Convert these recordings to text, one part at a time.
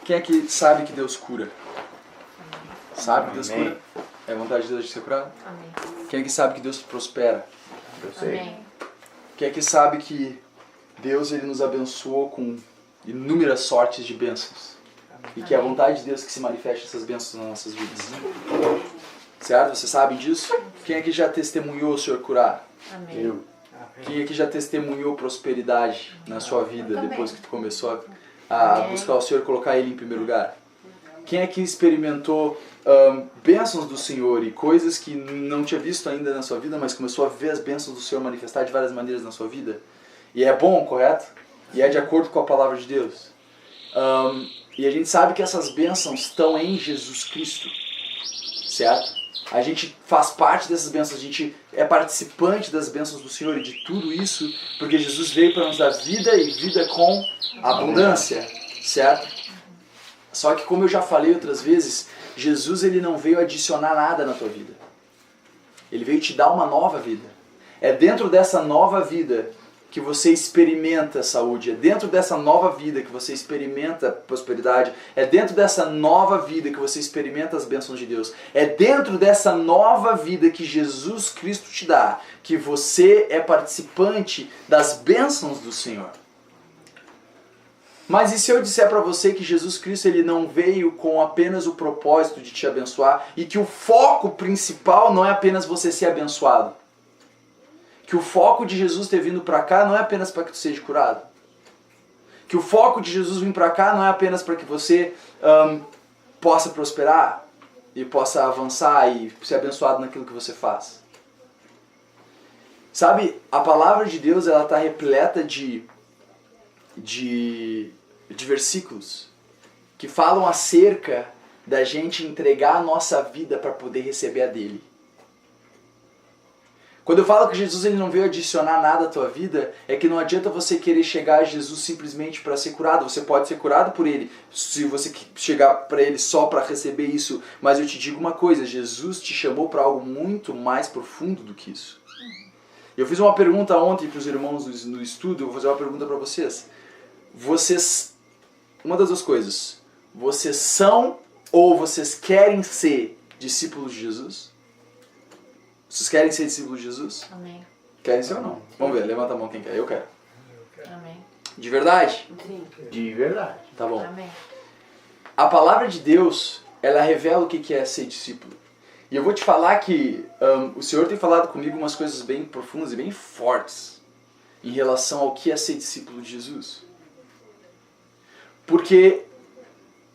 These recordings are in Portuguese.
Quem é que sabe que Deus cura? Sabe que Deus cura? É vontade de Deus de ser curado? Amém. Quem é que sabe que Deus prospera? Eu sei. Amém. Quem é que sabe que Deus ele nos abençoou com inúmeras sortes de bênçãos? E que é a vontade de Deus que se manifeste essas bênçãos nas nossas vidas. Certo? Vocês sabem disso? Quem é que já testemunhou o Senhor curar? Amém. Eu. Quem é que já testemunhou prosperidade na sua vida depois que tu começou a buscar o Senhor e colocar Ele em primeiro lugar? Quem é que experimentou bênçãos do Senhor e coisas que não tinha visto ainda na sua vida, mas começou a ver as bênçãos do Senhor manifestar de várias maneiras na sua vida? E é bom, correto? E é de acordo com a palavra de Deus. E a gente sabe que essas bênçãos estão em Jesus Cristo, certo? A gente faz parte dessas bênçãos, a gente é participante das bênçãos do Senhor e de tudo isso, porque Jesus veio para nos dar vida e vida com abundância, certo? Só que como eu já falei outras vezes, Jesus ele não veio adicionar nada na tua vida. Ele veio te dar uma nova vida. É dentro dessa nova vida que você experimenta saúde, é dentro dessa nova vida que você experimenta prosperidade, é dentro dessa nova vida que você experimenta as bênçãos de Deus, é dentro dessa nova vida que Jesus Cristo te dá, que você é participante das bênçãos do Senhor. Mas e se eu disser para você que Jesus Cristo ele não veio com apenas o propósito de te abençoar e que o foco principal não é apenas você ser abençoado? Que o foco de Jesus ter vindo para cá não é apenas para que tu seja curado. Que o foco de Jesus vir para cá não é apenas para que você possa prosperar e possa avançar e ser abençoado naquilo que você faz. Sabe, a palavra de Deus ela está repleta de versículos que falam acerca da gente entregar a nossa vida para poder receber a dele. Quando eu falo que Jesus ele não veio adicionar nada à tua vida, é que não adianta você querer chegar a Jesus simplesmente para ser curado. Você pode ser curado por ele, se você chegar para ele só para receber isso. Mas eu te digo uma coisa, Jesus te chamou para algo muito mais profundo do que isso. Eu fiz uma pergunta ontem para os irmãos no estudo, eu vou fazer uma pergunta para vocês. Vocês, uma das duas coisas, vocês são ou vocês querem ser discípulos de Jesus? Vocês querem ser discípulos de Jesus? Amém. Querem ser ou não? Vamos ver, levanta a mão quem quer. Eu quero. Amém. De verdade? Sim. De verdade. Tá bom. Amém. A palavra de Deus, ela revela o que é ser discípulo. E eu vou te falar que o Senhor tem falado comigo umas coisas bem profundas e bem fortes em relação ao que é ser discípulo de Jesus. Porque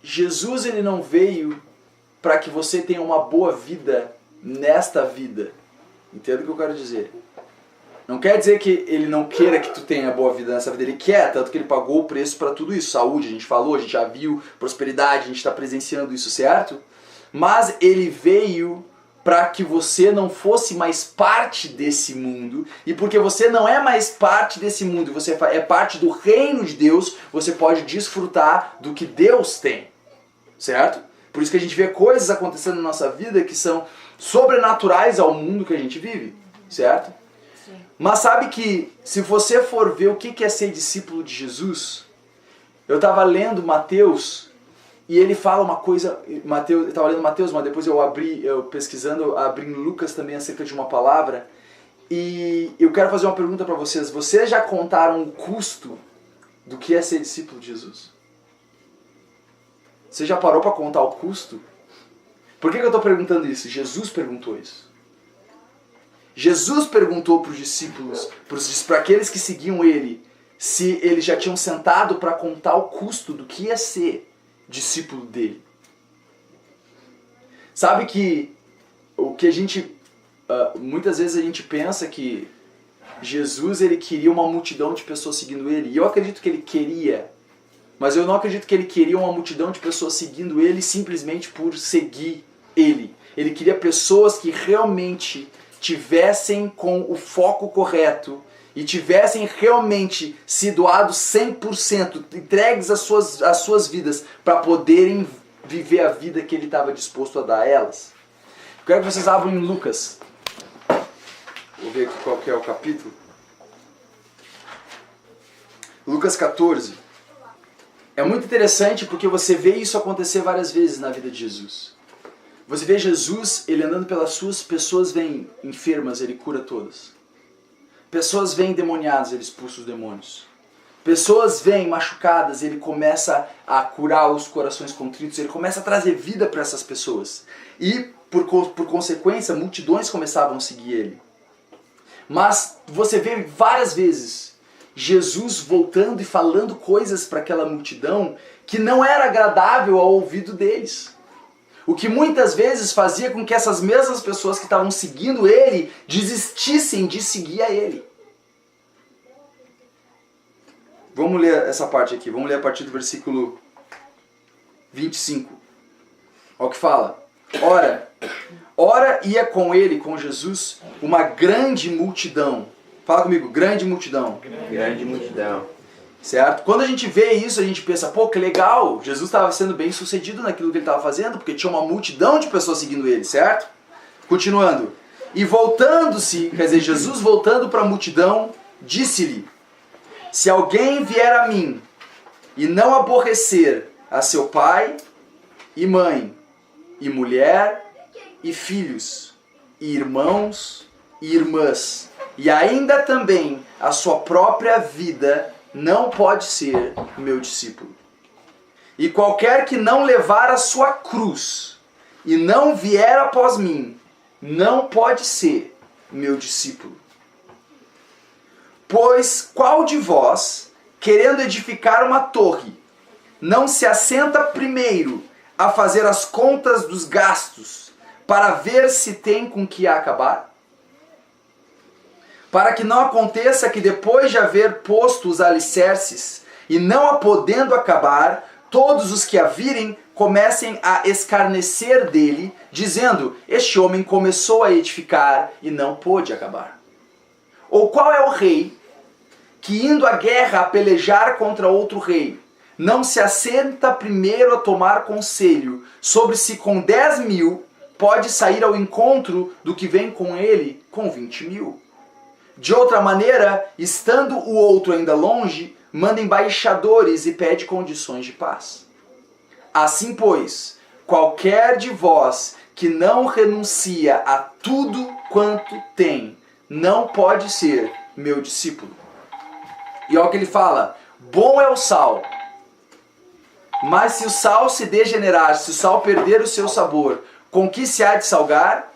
Jesus ele não veio para que você tenha uma boa vida nesta vida. Entenda o que eu quero dizer. Não quer dizer que ele não queira que tu tenha boa vida nessa vida. Ele quer, tanto que ele pagou o preço para tudo isso. Saúde, a gente falou, a gente já viu. Prosperidade, a gente está presenciando isso, certo? Mas ele veio para que você não fosse mais parte desse mundo. E porque você não é mais parte desse mundo, você é parte do reino de Deus, você pode desfrutar do que Deus tem. Certo? Por isso que a gente vê coisas acontecendo na nossa vida que são sobrenaturais ao mundo que a gente vive. Certo? Sim. Mas sabe que se você for ver o que é ser discípulo de Jesus, eu estava lendo Mateus e ele fala uma coisa, eu estava lendo Mateus, mas depois eu pesquisando, abri em Lucas também acerca de uma palavra, e eu quero fazer uma pergunta para vocês. Vocês já contaram o custo do que é ser discípulo de Jesus? Você já parou para contar o custo? Por que eu estou perguntando isso? Jesus perguntou isso. Jesus perguntou para os discípulos, para aqueles que seguiam ele, se eles já tinham sentado para contar o custo do que ia ser discípulo dele. Sabe que o que a gente muitas vezes a gente pensa que Jesus ele queria uma multidão de pessoas seguindo ele, e eu acredito que ele queria, mas eu não acredito que ele queria uma multidão de pessoas seguindo ele simplesmente por seguir ele. Ele queria pessoas que realmente tivessem com o foco correto e tivessem realmente se doado 100%, entregues às suas vidas para poderem viver a vida que ele estava disposto a dar a elas. Eu quero que vocês abram em Lucas. Vou ver aqui qual que é o capítulo. Lucas 14. É muito interessante porque você vê isso acontecer várias vezes na vida de Jesus. Você vê Jesus, ele andando pelas suas, pessoas vêm enfermas, ele cura todas. Pessoas vêm endemoniadas, ele expulsa os demônios. Pessoas vêm machucadas, ele começa a curar os corações contritos, ele começa a trazer vida para essas pessoas. E, por consequência, multidões começavam a seguir ele. Mas você vê várias vezes Jesus voltando e falando coisas para aquela multidão que não era agradável ao ouvido deles. O que muitas vezes fazia com que essas mesmas pessoas que estavam seguindo ele desistissem de seguir a ele. Vamos ler essa parte aqui, vamos ler a partir do versículo 25. Olha o que fala. Ora ia com ele, com Jesus, uma grande multidão. Fala comigo, grande multidão. Grande multidão. Certo? Quando a gente vê isso, a gente pensa, pô, que legal, Jesus estava sendo bem sucedido naquilo que ele estava fazendo, porque tinha uma multidão de pessoas seguindo ele, certo? Continuando. E voltando-se, quer dizer, Jesus voltando para a multidão, disse-lhe: se alguém vier a mim e não aborrecer a seu pai e mãe, e mulher, e filhos, e irmãos, e irmãs, e ainda também a sua própria vida, não pode ser meu discípulo. E qualquer que não levar a sua cruz e não vier após mim, não pode ser meu discípulo. Pois qual de vós, querendo edificar uma torre, não se assenta primeiro a fazer as contas dos gastos, para ver se tem com que acabar? Para que não aconteça que depois de haver posto os alicerces, e não a podendo acabar, todos os que a virem comecem a escarnecer dele, dizendo: este homem começou a edificar e não pôde acabar. Ou qual é o rei que, indo à guerra a pelejar contra outro rei, não se assenta primeiro a tomar conselho sobre se com 10.000 pode sair ao encontro do que vem com ele com 20.000? De outra maneira, estando o outro ainda longe, manda embaixadores e pede condições de paz. Assim, pois, qualquer de vós que não renuncia a tudo quanto tem, não pode ser meu discípulo. E olha o que ele fala: bom é o sal, mas se o sal se degenerar, se o sal perder o seu sabor, com que se há de salgar?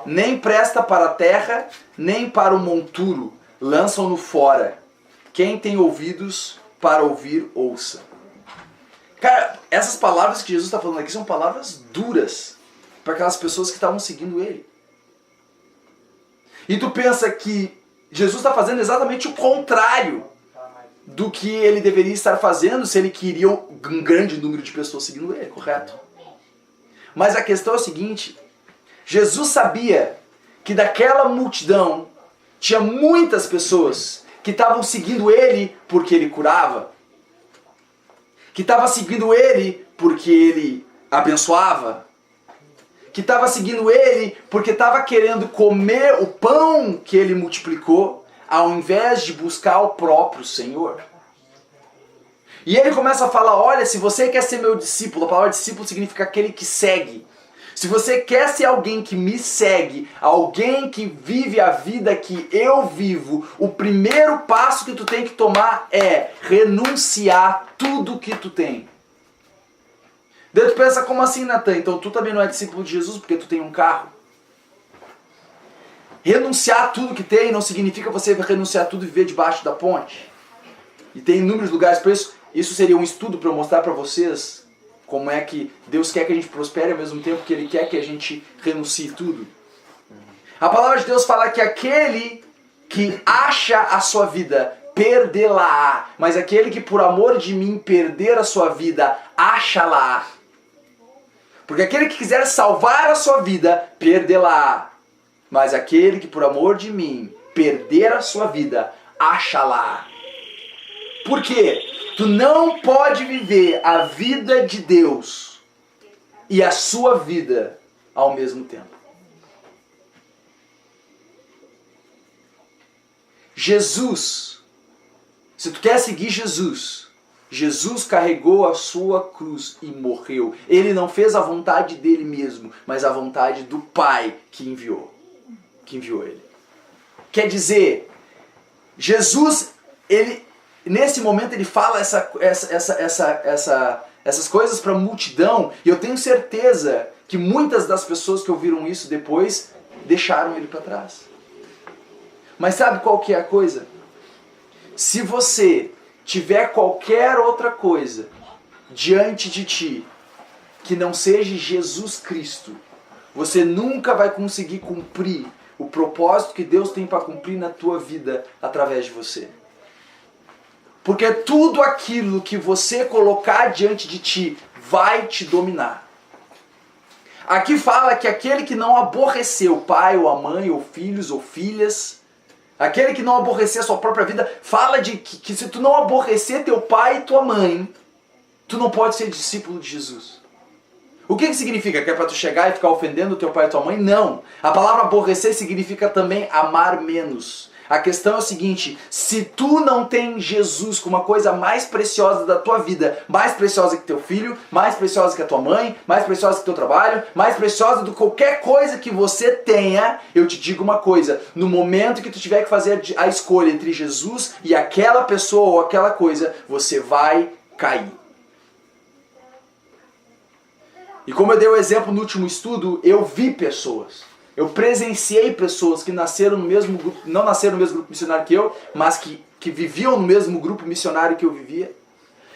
Nem presta para a terra, nem para o monturo, lançam-no fora. Quem tem ouvidos para ouvir, ouça. Cara, essas palavras que Jesus está falando aqui são palavras duras para aquelas pessoas que estavam seguindo ele. E tu pensa que Jesus está fazendo exatamente o contrário do que ele deveria estar fazendo se ele queria um grande número de pessoas seguindo ele, correto? Mas a questão é o seguinte: Jesus sabia que daquela multidão tinha muitas pessoas que estavam seguindo ele porque ele curava, que estavam seguindo ele porque ele abençoava, que estava seguindo ele porque estava querendo comer o pão que ele multiplicou, ao invés de buscar o próprio Senhor. E ele começa a falar: olha, se você quer ser meu discípulo, a palavra discípulo significa aquele que segue. Se você quer ser alguém que me segue, alguém que vive a vida que eu vivo, o primeiro passo que tu tem que tomar é renunciar tudo que tu tem. Daí tu pensa: como assim, Natan? Então tu também não é discípulo de Jesus porque tu tem um carro? Renunciar tudo que tem não significa você renunciar tudo e viver debaixo da ponte. E tem inúmeros lugares para isso. Isso seria um estudo para eu mostrar para vocês como é que Deus quer que a gente prospere ao mesmo tempo que Ele quer que a gente renuncie tudo. A palavra de Deus fala que aquele que acha a sua vida, perdê-la-á. Mas aquele que por amor de mim perder a sua vida, acha-la-á. Porque aquele que quiser salvar a sua vida, perdê-la-á. Mas aquele que por amor de mim perder a sua vida, acha-la-á. Por quê? Tu não pode viver a vida de Deus e a sua vida ao mesmo tempo. Jesus, se tu quer seguir Jesus, Jesus carregou a sua cruz e morreu. Ele não fez a vontade dele mesmo, mas a vontade do Pai que enviou ele. Quer dizer, Jesus, nesse momento ele fala essas coisas para a multidão, e eu tenho certeza que muitas das pessoas que ouviram isso depois deixaram ele para trás. Mas sabe qual que é a coisa? Se você tiver qualquer outra coisa diante de ti que não seja Jesus Cristo, você nunca vai conseguir cumprir o propósito que Deus tem para cumprir na tua vida através de você. Porque tudo aquilo que você colocar diante de ti vai te dominar. Aqui fala que aquele que não aborrecer o pai ou a mãe ou filhos ou filhas, aquele que não aborrecer a sua própria vida, fala de que se tu não aborrecer teu pai e tua mãe, tu não pode ser discípulo de Jesus. O que significa? Que é para tu chegar e ficar ofendendo teu pai e tua mãe? Não. A palavra aborrecer significa também amar menos. A questão é o seguinte, se tu não tem Jesus como a coisa mais preciosa da tua vida, mais preciosa que teu filho, mais preciosa que a tua mãe, mais preciosa que teu trabalho, mais preciosa do que qualquer coisa que você tenha, eu te digo uma coisa, no momento que tu tiver que fazer a escolha entre Jesus e aquela pessoa ou aquela coisa, você vai cair. E como eu dei o exemplo no último estudo, eu vi pessoas. Eu presenciei pessoas que nasceram no mesmo grupo, não nasceram no mesmo grupo missionário que eu, mas que viviam no mesmo grupo missionário que eu vivia,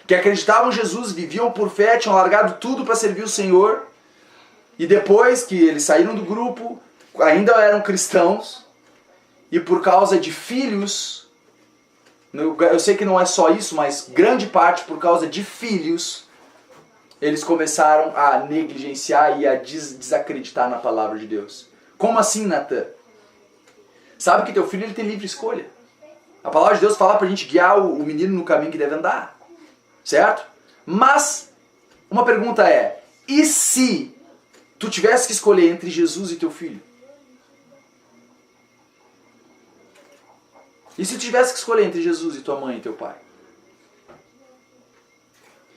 que acreditavam em Jesus, viviam por fé, tinham largado tudo para servir o Senhor, e depois que eles saíram do grupo, ainda eram cristãos, e por causa de filhos, eu sei que não é só isso, mas grande parte por causa de filhos, eles começaram a negligenciar e a desacreditar na palavra de Deus. Como assim, Natan? Sabe que teu filho ele tem livre escolha. A palavra de Deus fala pra gente guiar o menino no caminho que deve andar. Certo? Mas, uma pergunta é, e se tu tivesse que escolher entre Jesus e teu filho? E se tu tivesse que escolher entre Jesus e tua mãe e teu pai?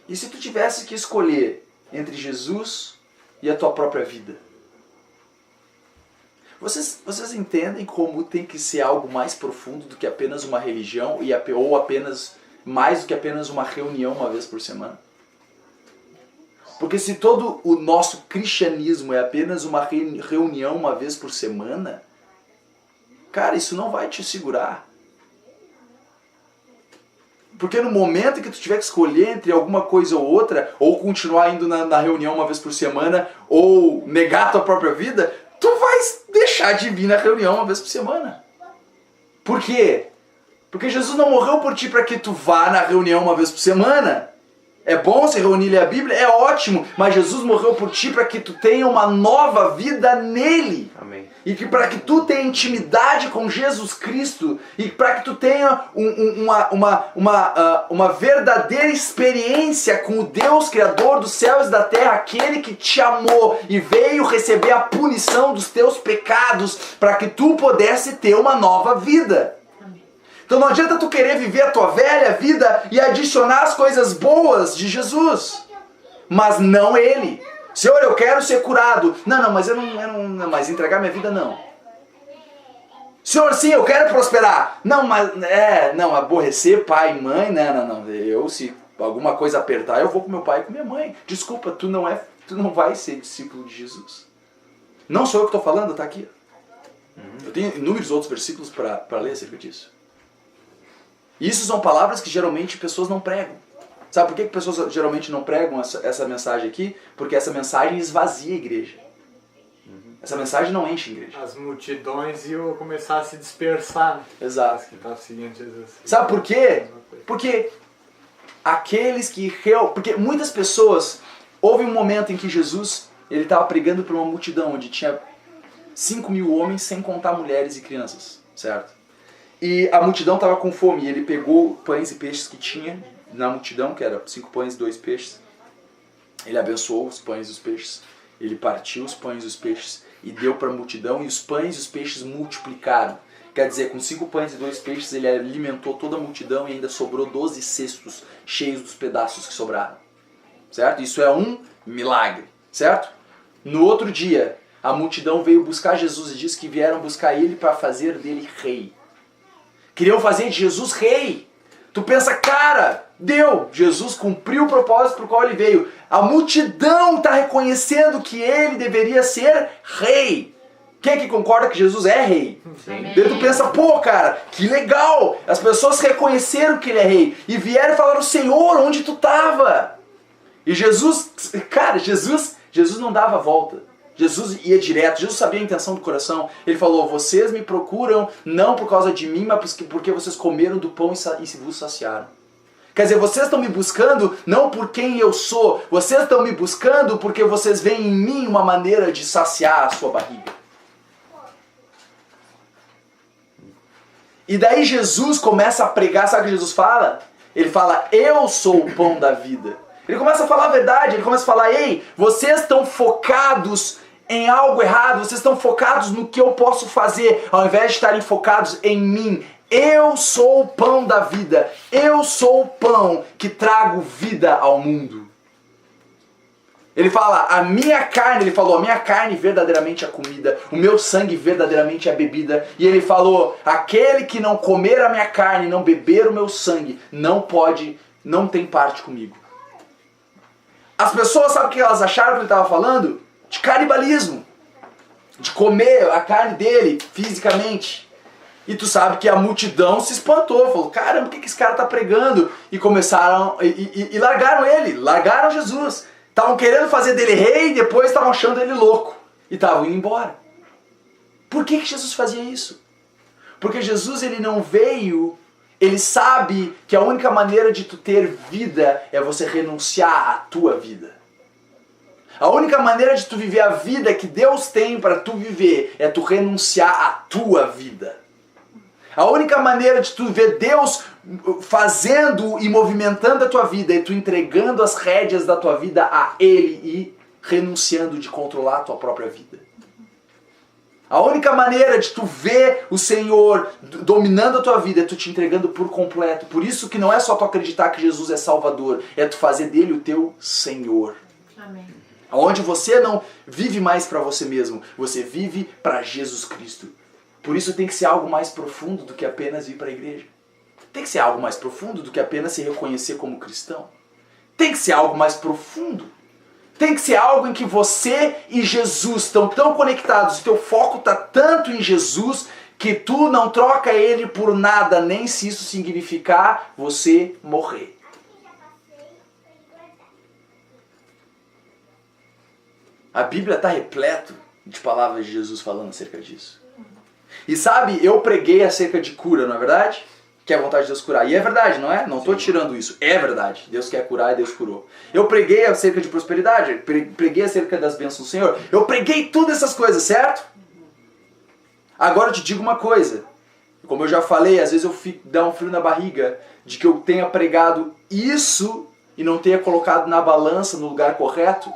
E se tu tivesse que escolher entre Jesus e a tua própria vida? Vocês entendem como tem que ser algo mais profundo do que apenas uma religião ou apenas mais do que apenas uma reunião uma vez por semana? Porque se todo o nosso cristianismo é apenas uma reunião uma vez por semana, cara, isso não vai te segurar. Porque no momento que tu tiver que escolher entre alguma coisa ou outra, ou continuar indo na reunião uma vez por semana, ou negar a tua própria vida, tu vai deixar de vir na reunião uma vez por semana. Por quê? Porque Jesus não morreu por ti para que tu vá na reunião uma vez por semana. É bom se reunir e ler a Bíblia, é ótimo, mas Jesus morreu por ti para que tu tenha uma nova vida nele. Amém. E que para que tu tenha intimidade com Jesus Cristo e para que tu tenha uma verdadeira experiência com o Deus Criador dos céus e da terra, aquele que te amou e veio receber a punição dos teus pecados para que tu pudesse ter uma nova vida. Então não adianta tu querer viver a tua velha vida e adicionar as coisas boas de Jesus, mas não ele. Senhor, eu quero ser curado. Não, mas eu não, mas entregar minha vida não. Senhor, sim, eu quero prosperar. Não, aborrecer pai e mãe, não. Eu, se alguma coisa apertar, eu vou com meu pai e com minha mãe. Desculpa, tu não vai ser discípulo de Jesus. Não sou eu que estou falando, tá aqui. Eu tenho inúmeros outros versículos para ler acerca disso. Isso são palavras que geralmente pessoas não pregam. Sabe por que pessoas geralmente não pregam essa mensagem aqui? Porque essa mensagem esvazia a igreja. Essa mensagem não enche a igreja. As multidões iam começar a se dispersar. Exato. Que estavam seguindo Jesus. Sabe por quê? Porque aqueles que... Porque muitas pessoas... Houve um momento em que Jesus estava pregando para uma multidão onde tinha 5.000 homens, sem contar mulheres e crianças. Certo? E a multidão estava com fome. E ele pegou pães e peixes que tinha na multidão, que era 5 pães e 2 peixes. Ele abençoou os pães e os peixes. Ele partiu os pães e os peixes e deu para a multidão, e os pães e os peixes multiplicaram. Quer dizer, com 5 pães e 2 peixes ele alimentou toda a multidão e ainda sobrou 12 cestos cheios dos pedaços que sobraram. Certo? Isso é um milagre. Certo? No outro dia, a multidão veio buscar Jesus e diz que vieram buscar ele para fazer dele rei. Queriam fazer de Jesus rei. Tu pensa, cara, deu. Jesus cumpriu o propósito para o qual ele veio. A multidão está reconhecendo que ele deveria ser rei. Quem é que concorda que Jesus é rei? Sim. Daí tu pensa, pô, cara, que legal. As pessoas reconheceram que ele é rei. E vieram e falaram, Senhor, onde tu estava? E Jesus, cara, Jesus não dava volta. Jesus ia direto, Jesus sabia a intenção do coração. Ele falou, vocês me procuram não por causa de mim, mas porque vocês comeram do pão e se vos saciaram. Quer dizer, vocês estão me buscando não por quem eu sou, vocês estão me buscando porque vocês veem em mim uma maneira de saciar a sua barriga. E daí Jesus começa a pregar, sabe o que Jesus fala? Ele fala, eu sou o pão da vida. Ele começa a falar a verdade, ele começa a falar, ei, vocês estão focados em algo errado, vocês estão focados no que eu posso fazer, ao invés de estarem focados em mim. Eu sou o pão da vida, eu sou o pão que trago vida ao mundo. Ele fala, a minha carne, ele falou, a minha carne verdadeiramente é a comida, o meu sangue verdadeiramente é a bebida. E ele falou, aquele que não comer a minha carne, não beber o meu sangue, não tem parte comigo. As pessoas, sabe o que elas acharam que ele estava falando? De canibalismo. De comer a carne dele, fisicamente. E tu sabe que a multidão se espantou, falou, caramba, o que esse cara está pregando? E começaram, e largaram ele, largaram Jesus. Estavam querendo fazer dele rei e depois estavam achando ele louco. E estavam indo embora. Por que Jesus fazia isso? Porque Jesus, ele não veio, ele sabe que a única maneira de tu ter vida é você renunciar à tua vida. A única maneira de tu viver a vida que Deus tem para tu viver é tu renunciar à tua vida. A única maneira de tu ver Deus fazendo e movimentando a tua vida é tu entregando as rédeas da tua vida a Ele e renunciando de controlar a tua própria vida. A única maneira de tu ver o Senhor dominando a tua vida é tu te entregando por completo. Por isso que não é só tu acreditar que Jesus é Salvador, é tu fazer dele o teu Senhor. Amém. Onde você não vive mais para você mesmo, você vive para Jesus Cristo. Por isso tem que ser algo mais profundo do que apenas ir para a igreja. Tem que ser algo mais profundo do que apenas se reconhecer como cristão. Tem que ser algo mais profundo. Tem que ser algo em que você e Jesus estão tão conectados, o teu foco está tanto em Jesus, que tu não troca ele por nada, nem se isso significar você morrer. A Bíblia está repleto de palavras de Jesus falando acerca disso. E sabe, eu preguei acerca de cura, não é verdade? Que é a vontade de Deus curar. E é verdade, não é? Não estou tirando isso. É verdade. Deus quer curar e Deus curou. Eu preguei acerca de prosperidade. Preguei acerca das bênçãos do Senhor. Eu preguei todas essas coisas, certo? Agora eu te digo uma coisa. Como eu já falei, às vezes eu dá um frio na barriga de que eu tenha pregado isso e não tenha colocado na balança no lugar correto.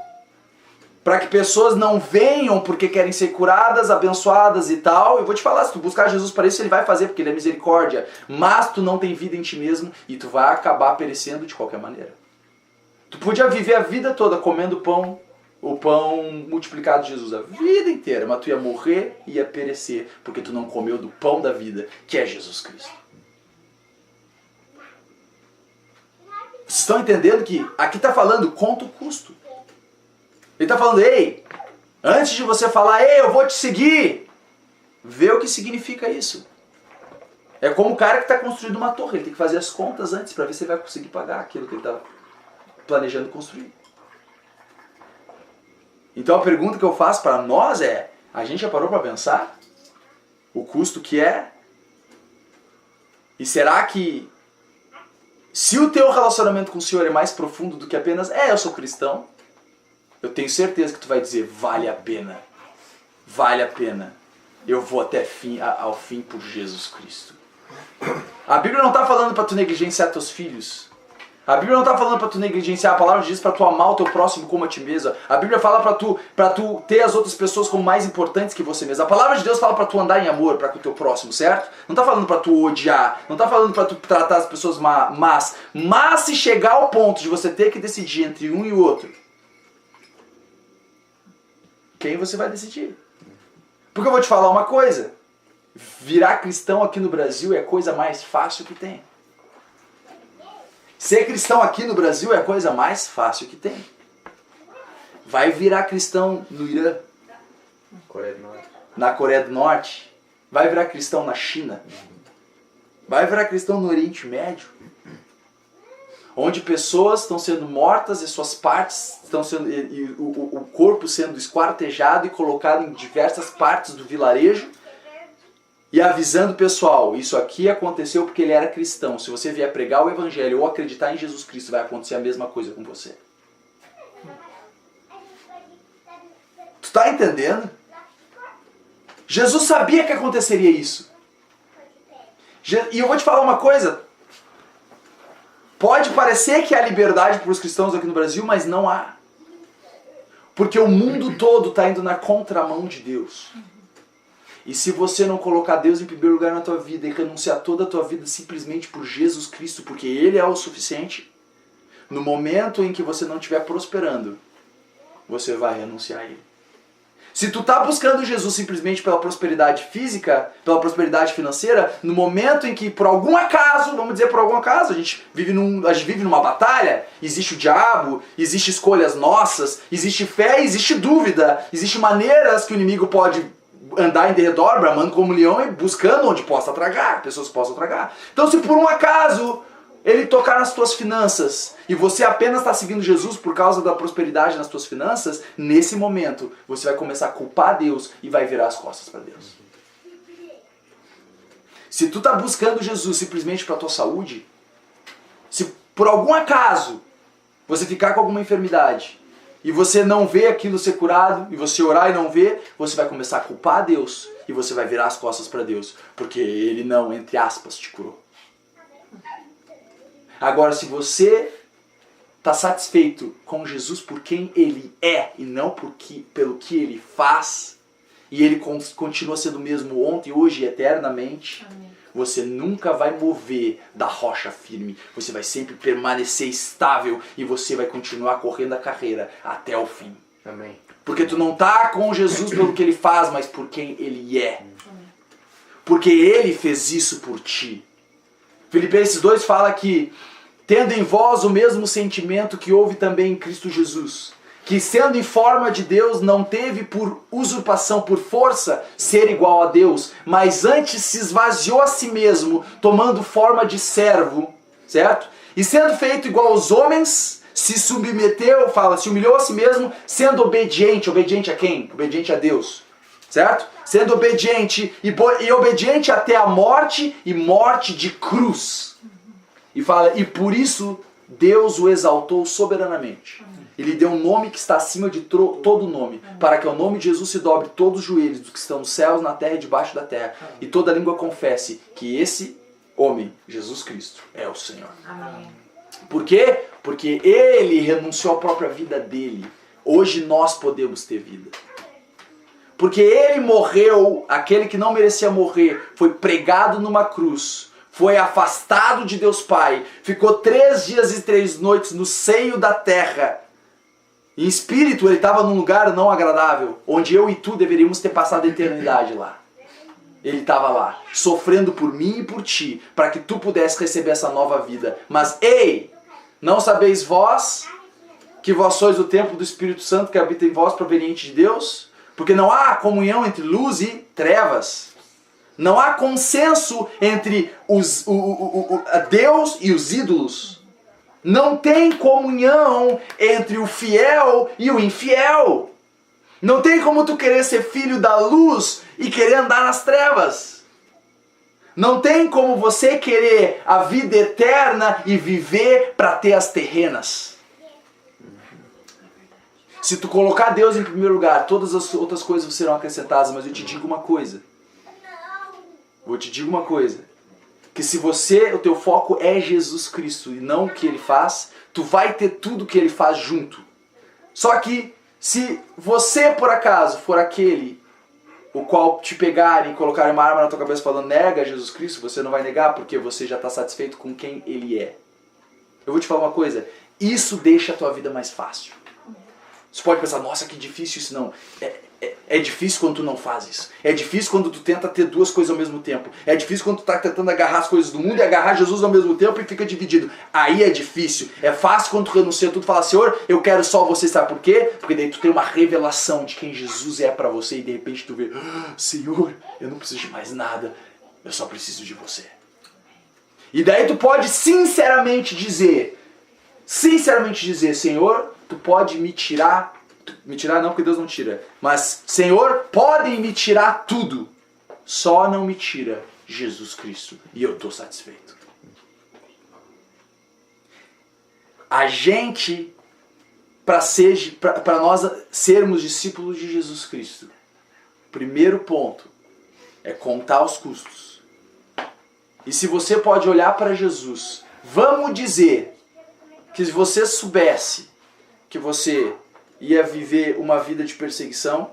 Para que pessoas não venham porque querem ser curadas, abençoadas e tal. Eu vou te falar, se tu buscar Jesus para isso, ele vai fazer, porque ele é misericórdia. Mas tu não tem vida em ti mesmo e tu vai acabar perecendo de qualquer maneira. Tu podia viver a vida toda comendo pão, o pão multiplicado de Jesus, a vida inteira. Mas tu ia morrer e ia perecer, porque tu não comeu do pão da vida, que é Jesus Cristo. Vocês estão entendendo que aqui está falando conta o custo. Ele está falando, ei, antes de você falar, ei, eu vou te seguir, vê o que significa isso. É como o cara que está construindo uma torre, ele tem que fazer as contas antes para ver se ele vai conseguir pagar aquilo que ele está planejando construir. Então a pergunta que eu faço para nós é, a gente já parou para pensar o custo que é? E será que se o teu relacionamento com o Senhor é mais profundo do que apenas, eu sou cristão, eu tenho certeza que tu vai dizer, vale a pena, eu vou até ao fim por Jesus Cristo. A Bíblia não está falando para tu negligenciar teus filhos. A Bíblia não está falando para tu negligenciar, a palavra diz para tu amar o teu próximo como a ti mesmo. A Bíblia fala para tu ter as outras pessoas como mais importantes que você mesmo. A palavra de Deus fala para tu andar em amor para com o teu próximo, certo? Não está falando para tu odiar, não está falando para tu tratar as pessoas mas se chegar ao ponto de você ter que decidir entre um e o outro, quem você vai decidir? Porque eu vou te falar uma coisa, virar cristão aqui no Brasil é a coisa mais fácil que tem. Ser cristão aqui no Brasil é a coisa mais fácil que tem. Vai virar cristão no Irã, Coreia do Norte. na Coreia do Norte, vai virar cristão na China, vai virar cristão no Oriente Médio, onde pessoas estão sendo mortas e suas partes estão sendo, o corpo sendo esquartejado e colocado em diversas partes do vilarejo, e avisando o pessoal, isso aqui aconteceu porque ele era cristão. Se você vier pregar o evangelho ou acreditar em Jesus Cristo, vai acontecer a mesma coisa com você. Tu está entendendo? Jesus sabia que aconteceria isso. E eu vou te falar uma coisa. Pode parecer que há liberdade para os cristãos aqui no Brasil, mas não há. Porque o mundo todo está indo na contramão de Deus. E se você não colocar Deus em primeiro lugar na tua vida e renunciar toda a tua vida simplesmente por Jesus Cristo, porque Ele é o suficiente, no momento em que você não estiver prosperando, você vai renunciar a Ele. Se tu tá buscando Jesus simplesmente pela prosperidade física, pela prosperidade financeira, no momento em que por algum acaso, vamos dizer por algum acaso, a gente vive numa batalha, existe o diabo, existe escolhas nossas, existe fé, existe dúvida, existe maneiras que o inimigo pode andar em derredor, bramando como um leão e buscando onde possa tragar, pessoas que possam tragar. Então se por um acaso ele tocar nas tuas finanças e você apenas está seguindo Jesus por causa da prosperidade nas tuas finanças, nesse momento você vai começar a culpar Deus e vai virar as costas para Deus. Se tu está buscando Jesus simplesmente para a tua saúde, se por algum acaso você ficar com alguma enfermidade e você não vê aquilo ser curado, e você orar e não ver, você vai começar a culpar Deus e você vai virar as costas para Deus, porque Ele não, entre aspas, te curou. Agora, se você está satisfeito com Jesus por quem Ele é e não pelo que Ele faz, e Ele continua sendo o mesmo ontem, hoje e eternamente, amém, você nunca vai mover da rocha firme. Você vai sempre permanecer estável e você vai continuar correndo a carreira até o fim. Amém. Porque tu não está com Jesus pelo que Ele faz, mas por quem Ele é. Porque Ele fez isso por ti. Filipenses 2 fala que tendo em vós o mesmo sentimento que houve também em Cristo Jesus, que sendo em forma de Deus não teve por usurpação, por força, ser igual a Deus, mas antes se esvaziou a si mesmo, tomando forma de servo, certo? E sendo feito igual aos homens, se submeteu, se humilhou a si mesmo, sendo obediente. Obediente a quem? Obediente a Deus, certo? Sendo obediente e obediente até a morte e morte de cruz. E fala, e por isso Deus o exaltou soberanamente. Ele deu um nome que está acima de todo nome, para que ao nome de Jesus se dobre todos os joelhos dos que estão nos céus, na terra e debaixo da terra, e toda língua confesse que esse homem, Jesus Cristo, é o Senhor. Amém. Por quê? Porque Ele renunciou à própria vida dele. Hoje nós podemos ter vida. Porque Ele morreu, aquele que não merecia morrer, foi pregado numa cruz, foi afastado de Deus Pai, ficou 3 dias e 3 noites no seio da terra. Em espírito ele estava num lugar não agradável, onde eu e tu deveríamos ter passado a eternidade lá. Ele estava lá, sofrendo por mim e por ti, para que tu pudesse receber essa nova vida. Mas ei, não sabeis vós que vós sois o templo do Espírito Santo que habita em vós, proveniente de Deus? Porque não há comunhão entre luz e trevas. Não há consenso entre Deus e os ídolos. Não tem comunhão entre o fiel e o infiel. Não tem como tu querer ser filho da luz e querer andar nas trevas. Não tem como você querer a vida eterna e viver para ter as terrenas. Se tu colocar Deus em primeiro lugar, todas as outras coisas serão acrescentadas. Mas eu te digo uma coisa. que se o teu foco é Jesus Cristo e não o que ele faz, tu vai ter tudo que ele faz junto. Só que se você por acaso for aquele o qual te pegarem e colocarem uma arma na tua cabeça falando nega Jesus Cristo, você não vai negar porque você já está satisfeito com quem ele é. Eu vou te falar uma coisa, isso deixa a tua vida mais fácil. Você pode pensar, nossa, que difícil isso. Não. É difícil quando tu não faz isso. É difícil quando tu tenta ter duas coisas ao mesmo tempo. É difícil quando tu tá tentando agarrar as coisas do mundo e agarrar Jesus ao mesmo tempo e fica dividido. Aí é difícil. É fácil quando tu renuncia tudo e fala, Senhor, eu quero só você. Sabe por quê? Porque daí tu tem uma revelação de quem Jesus é pra você e de repente tu vê, Senhor, eu não preciso de mais nada. Eu só preciso de você. E daí tu pode sinceramente dizer, Senhor, tu pode me tirar não, porque Deus não tira, mas Senhor, podem me tirar tudo, só não me tira Jesus Cristo e eu estou satisfeito. A gente, para nós sermos discípulos de Jesus Cristo, primeiro ponto é contar os custos. E se você pode olhar para Jesus, vamos dizer que se você soubesse que você ia viver uma vida de perseguição,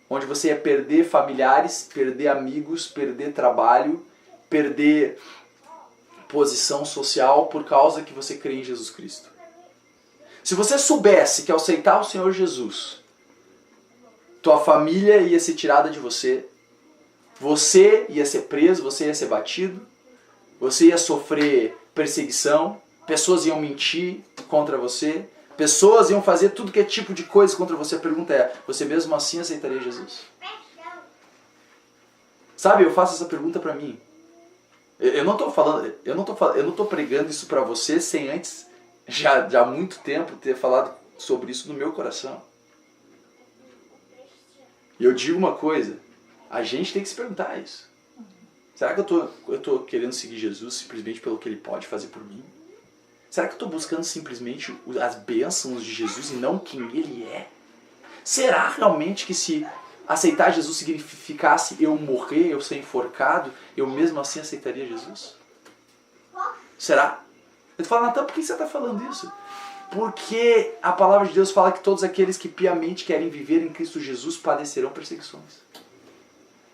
onde você ia perder familiares, perder amigos, perder trabalho, perder posição social por causa que você crê em Jesus Cristo. Se você soubesse que ao aceitar o Senhor Jesus, tua família ia ser tirada de você, você ia ser preso, você ia ser batido, você ia sofrer perseguição, pessoas iam mentir contra você, pessoas iam fazer tudo que é tipo de coisa contra você. A pergunta é, você mesmo assim aceitaria Jesus? Sabe, eu faço essa pergunta pra mim. Eu não tô pregando isso pra você sem antes, já há muito tempo, ter falado sobre isso no meu coração. E eu digo uma coisa, a gente tem que se perguntar isso. Será que eu tô querendo seguir Jesus simplesmente pelo que ele pode fazer por mim? Será que eu estou buscando simplesmente as bênçãos de Jesus e não quem ele é? Será realmente que se aceitar Jesus significasse eu morrer, eu ser enforcado, eu mesmo assim aceitaria Jesus? Será? Eu falo, Natan, por que você está falando isso? Porque a palavra de Deus fala que todos aqueles que piamente querem viver em Cristo Jesus padecerão perseguições.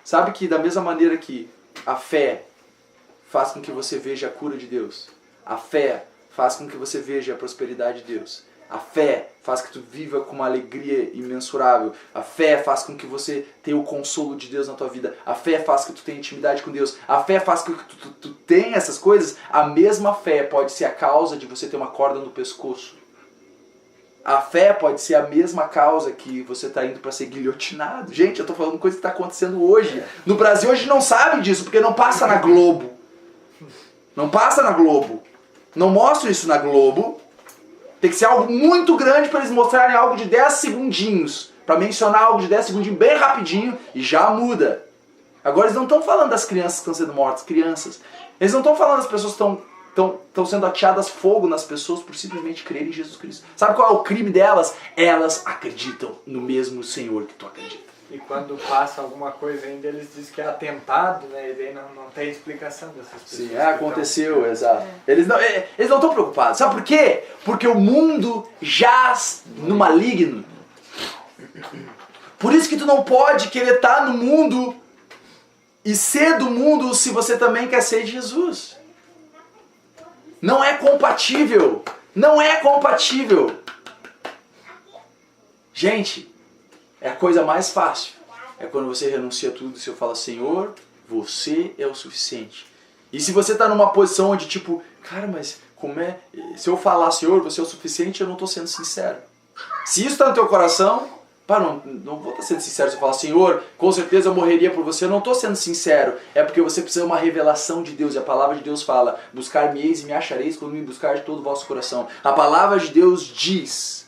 Sabe que da mesma maneira que a fé faz com que você veja a cura de Deus, a fé faz com que você veja a prosperidade de Deus. A fé faz que tu viva com uma alegria imensurável. A fé faz com que você tenha o consolo de Deus na tua vida. A fé faz que tu tenha intimidade com Deus. A fé faz com que tu tenha essas coisas. A mesma fé pode ser a causa de você ter uma corda no pescoço. A fé pode ser a mesma causa que você está indo para ser guilhotinado. Gente, eu estou falando coisa que está acontecendo hoje. No Brasil hoje não sabe disso, porque não passa na Globo. Não passa na Globo. Não mostro isso na Globo. Tem que ser algo muito grande para eles mostrarem algo de 10 segundinhos. Para mencionar algo de 10 segundinhos bem rapidinho e já muda. Agora eles não estão falando das crianças que estão sendo mortas. Crianças. Eles não estão falando das pessoas que estão sendo ateadas fogo nas pessoas por simplesmente crerem em Jesus Cristo. Sabe qual é o crime delas? Elas acreditam no mesmo Senhor que tu acredita. E quando passa alguma coisa ainda, eles dizem que é atentado, né? E daí não tem explicação dessas pessoas. Sim, aconteceu, exato. Eles não estão preocupados. Sabe por quê? Porque o mundo jaz no maligno. Por isso que tu não pode querer estar no mundo e ser do mundo se você também quer ser de Jesus. Não é compatível. Não é compatível. Gente, é a coisa mais fácil. É quando você renuncia tudo e você fala, Senhor, você é o suficiente. E se você está numa posição onde tipo, cara, mas como é? Se eu falar, Senhor, você é o suficiente, eu não estou sendo sincero. Se isso está no teu coração, não vou estar sendo sincero. Se eu falar, Senhor, com certeza eu morreria por você, eu não estou sendo sincero. É porque você precisa de uma revelação de Deus. E a palavra de Deus fala, buscar-me-eis e me achareis quando me buscar de todo o vosso coração. A palavra de Deus diz,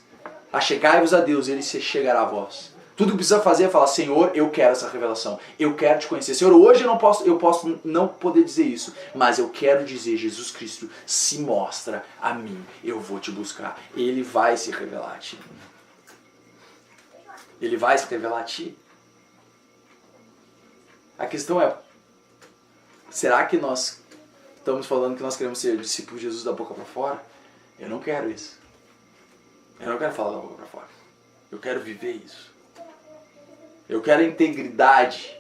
achegai-vos a Deus, ele se chegará a vós. Tudo que precisa fazer é falar, Senhor, eu quero essa revelação, eu quero te conhecer. Senhor, hoje eu posso não poder dizer isso, mas eu quero dizer, Jesus Cristo, se mostra a mim, eu vou te buscar. Ele vai se revelar a ti. Ele vai se revelar a ti. A questão é, será que nós estamos falando que nós queremos ser discípulos de Jesus da boca para fora. Eu não quero isso. Eu não quero falar da boca para fora. Eu quero viver isso. Eu quero a integridade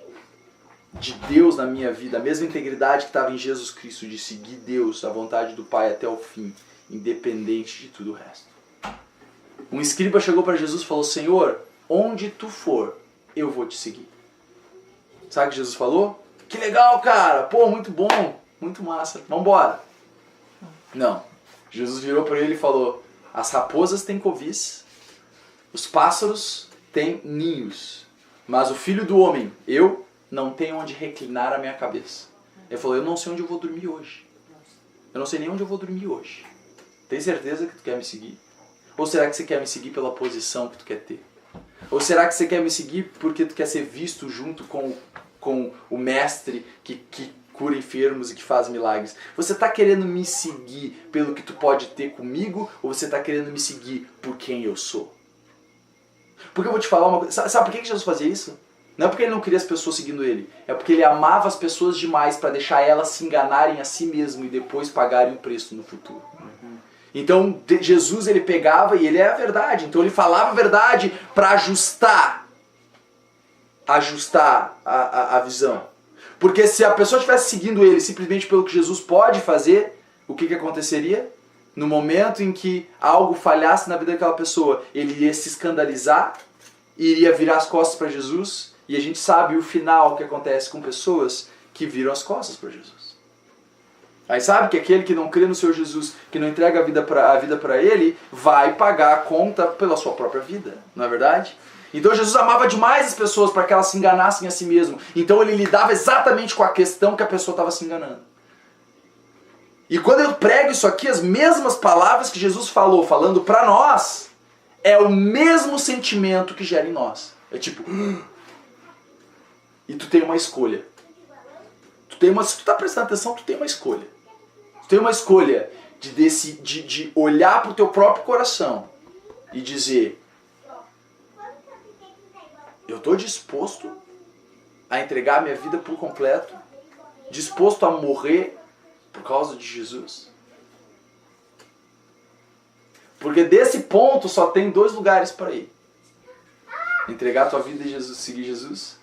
de Deus na minha vida, a mesma integridade que estava em Jesus Cristo, de seguir Deus, a vontade do Pai até o fim, independente de tudo o resto. Um escriba chegou para Jesus e falou: Senhor, onde tu for, eu vou te seguir. Sabe o que Jesus falou? Que legal, cara! Pô, muito bom, muito massa, vambora. Não. Jesus virou para ele e falou: as raposas têm covis, os pássaros têm ninhos, mas o filho do homem, eu, não tenho onde reclinar a minha cabeça. Ele falou: eu não sei onde eu vou dormir hoje. Eu não sei nem onde eu vou dormir hoje. Tem certeza que tu quer me seguir? Ou será que você quer me seguir pela posição que tu quer ter? Ou será que você quer me seguir porque tu quer ser visto junto com o mestre que cura enfermos e que faz milagres? Você está querendo me seguir pelo que tu pode ter comigo? Ou você está querendo me seguir por quem eu sou? Porque eu vou te falar uma coisa. Sabe por que Jesus fazia isso? Não é porque ele não queria as pessoas seguindo ele. É porque ele amava as pessoas demais para deixar elas se enganarem a si mesmo e depois pagarem o preço no futuro. Então Jesus, ele pegava, e ele é a verdade, então ele falava a verdade para ajustar a visão. Porque se a pessoa estivesse seguindo ele simplesmente pelo que Jesus pode fazer, o que aconteceria? No momento em que algo falhasse na vida daquela pessoa, ele ia se escandalizar, iria virar as costas para Jesus, e a gente sabe o final que acontece com pessoas que viram as costas para Jesus. Aí sabe que aquele que não crê no Senhor Jesus, que não entrega a vida para ele, vai pagar a conta pela sua própria vida, não é verdade? Então Jesus amava demais as pessoas para que elas se enganassem a si mesmo. Então ele lidava exatamente com a questão que a pessoa estava se enganando. E quando eu prego isso aqui, as mesmas palavras que Jesus falou, falando para nós, é o mesmo sentimento que gera em nós. É tipo... E tu tem uma escolha. Se tu está prestando atenção, tu tem uma escolha. Tu tem uma escolha de olhar para o teu próprio coração e dizer: eu estou disposto a entregar a minha vida por completo, disposto a morrer por causa de Jesus. Porque desse ponto só tem 2 lugares para ir: entregar a tua vida a Jesus, seguir Jesus,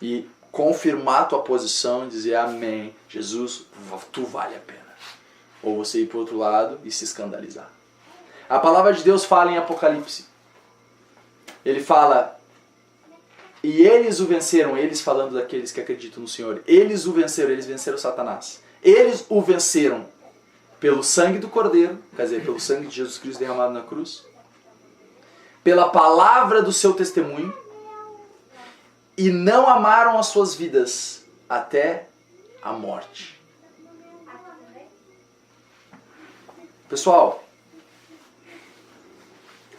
e confirmar a tua posição e dizer: amém, Jesus, tu vale a pena. Ou você ir para o outro lado e se escandalizar. A palavra de Deus fala em Apocalipse. Ele fala: e eles o venceram, eles falando daqueles que acreditam no Senhor. Eles o venceram, eles venceram Satanás. Eles o venceram pelo sangue do Cordeiro, quer dizer, pelo sangue de Jesus Cristo derramado na cruz, pela palavra do seu testemunho, e não amaram as suas vidas até a morte. Pessoal,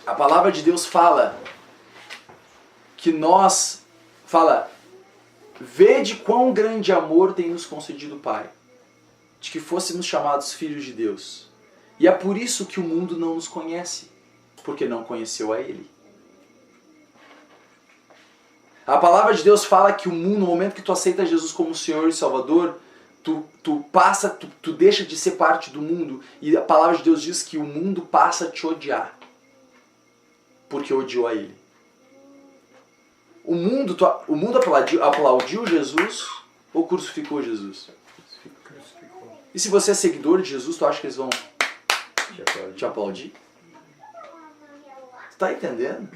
a palavra de Deus fala que vede quão grande amor tem nos concedido o Pai, de que fôssemos chamados filhos de Deus. E é por isso que o mundo não nos conhece, porque não conheceu a Ele. A palavra de Deus fala que o mundo, no momento que tu aceita Jesus como Senhor e Salvador, tu deixa de ser parte do mundo, e a palavra de Deus diz que o mundo passa a te odiar, porque odiou a Ele. O mundo aplaudiu Jesus ou crucificou Jesus? E se você é seguidor de Jesus, tu acha que eles vão te aplaudir? Tu tá entendendo?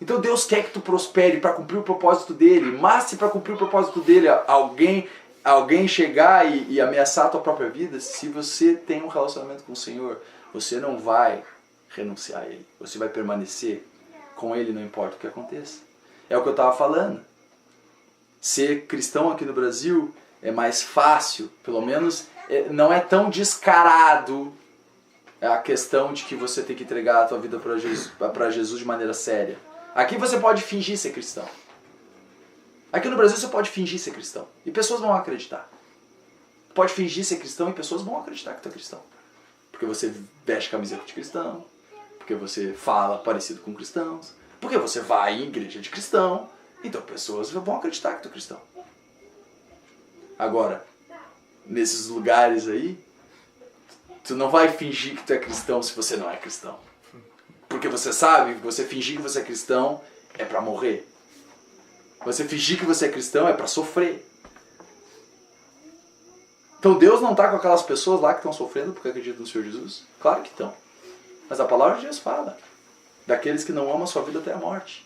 Então Deus quer que tu prospere para cumprir o propósito dele, mas se para cumprir o propósito dele alguém chegar e ameaçar a tua própria vida, se você tem um relacionamento com o Senhor, você não vai renunciar a Ele. Você vai permanecer com Ele, não importa o que aconteça. É o que eu estava falando. Ser cristão aqui no Brasil é mais fácil, pelo menos não é tão descarado a questão de que você tem que entregar a tua vida para Jesus de maneira séria. Aqui você pode fingir ser cristão. Aqui no Brasil você pode fingir ser cristão. E pessoas vão acreditar. Pode fingir ser cristão e pessoas vão acreditar que tu é cristão. Porque você veste camiseta de cristão. Porque você fala parecido com cristãos. Porque você vai em igreja de cristão. Então pessoas vão acreditar que tu é cristão. Agora, nesses lugares aí, tu não vai fingir que tu é cristão se você não é cristão. Porque você sabe que você fingir que você é cristão é pra morrer. Você fingir que você é cristão é pra sofrer. Então Deus não está com aquelas pessoas lá que estão sofrendo porque acreditam no Senhor Jesus? Claro que estão. Mas a palavra de Deus fala daqueles que não amam a sua vida até a morte.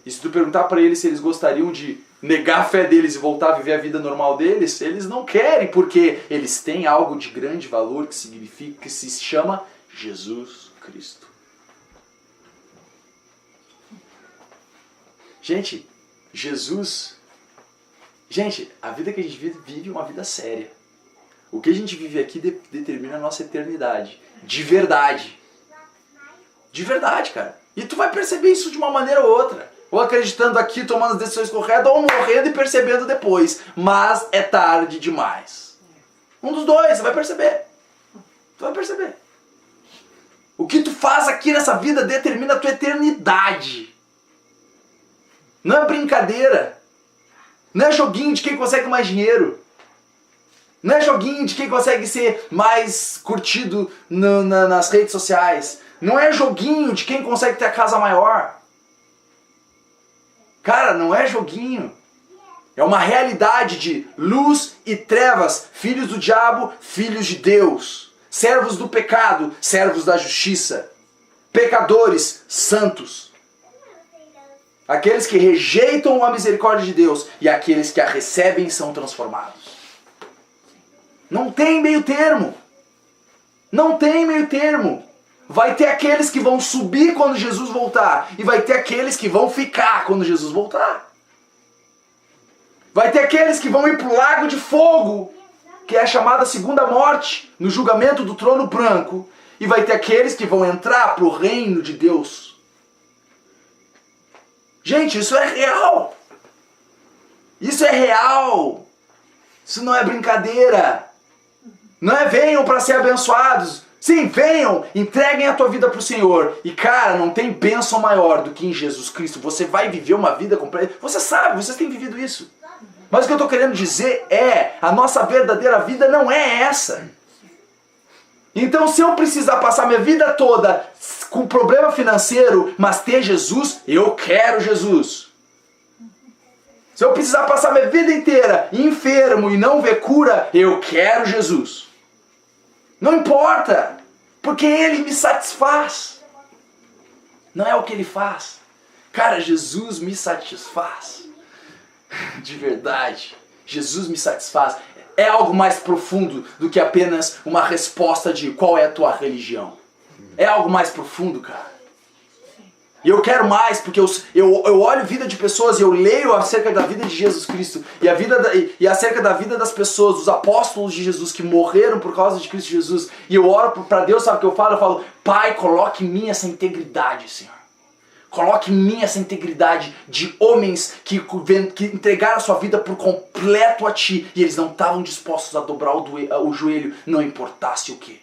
E se tu perguntar para eles se eles gostariam de negar a fé deles e voltar a viver a vida normal deles, eles não querem, porque eles têm algo de grande valor que significa, que se chama Jesus Cristo. Gente, Jesus... Gente, a vida que a gente vive é uma vida séria. O que a gente vive aqui determina a nossa eternidade. De verdade. De verdade, cara. E tu vai perceber isso de uma maneira ou outra. Ou acreditando aqui, tomando as decisões corretas, ou morrendo e percebendo depois. Mas é tarde demais. Um dos dois, você vai perceber. Tu vai perceber. O que tu faz aqui nessa vida determina a tua eternidade. Não é brincadeira. Não é joguinho de quem consegue mais dinheiro. Não é joguinho de quem consegue ser mais curtido nas redes sociais. Não é joguinho de quem consegue ter a casa maior. Cara, não é joguinho. É uma realidade de luz e trevas, filhos do diabo, filhos de Deus. Servos do pecado, servos da justiça. Pecadores, santos. Aqueles que rejeitam a misericórdia de Deus e aqueles que a recebem são transformados. Não tem meio termo. Não tem meio termo. Vai ter aqueles que vão subir quando Jesus voltar. E vai ter aqueles que vão ficar quando Jesus voltar. Vai ter aqueles que vão ir para o lago de fogo, que é a chamada segunda morte, no julgamento do trono branco. E vai ter aqueles que vão entrar para o reino de Deus. Gente, isso é real. Isso é real. Isso não é brincadeira. Não é venham para ser abençoados. Sim, venham, entreguem a tua vida para o Senhor. E cara, não tem bênção maior do que em Jesus Cristo. Você vai viver uma vida completa. Você sabe, vocês têm vivido isso. Mas o que eu estou querendo dizer é, a nossa verdadeira vida não é essa. Então se eu precisar passar minha vida toda com problema financeiro, mas ter Jesus, eu quero Jesus. Se eu precisar passar minha vida inteira enfermo e não ver cura, eu quero Jesus. Não importa, porque Ele me satisfaz. Não é o que Ele faz. Cara, Jesus me satisfaz. De verdade, Jesus me satisfaz. É algo mais profundo do que apenas uma resposta de qual é a tua religião. É algo mais profundo, cara. E eu quero mais, porque eu olho a vida de pessoas e eu leio acerca da vida de Jesus Cristo e acerca da vida das pessoas, dos apóstolos de Jesus que morreram por causa de Cristo Jesus. E eu oro para Deus, sabe o que eu falo? Eu falo, Pai, coloque em mim essa integridade, Senhor. Coloque em mim essa integridade de homens que entregaram a sua vida por completo a Ti. E eles não estavam dispostos a dobrar o joelho, não importasse o quê.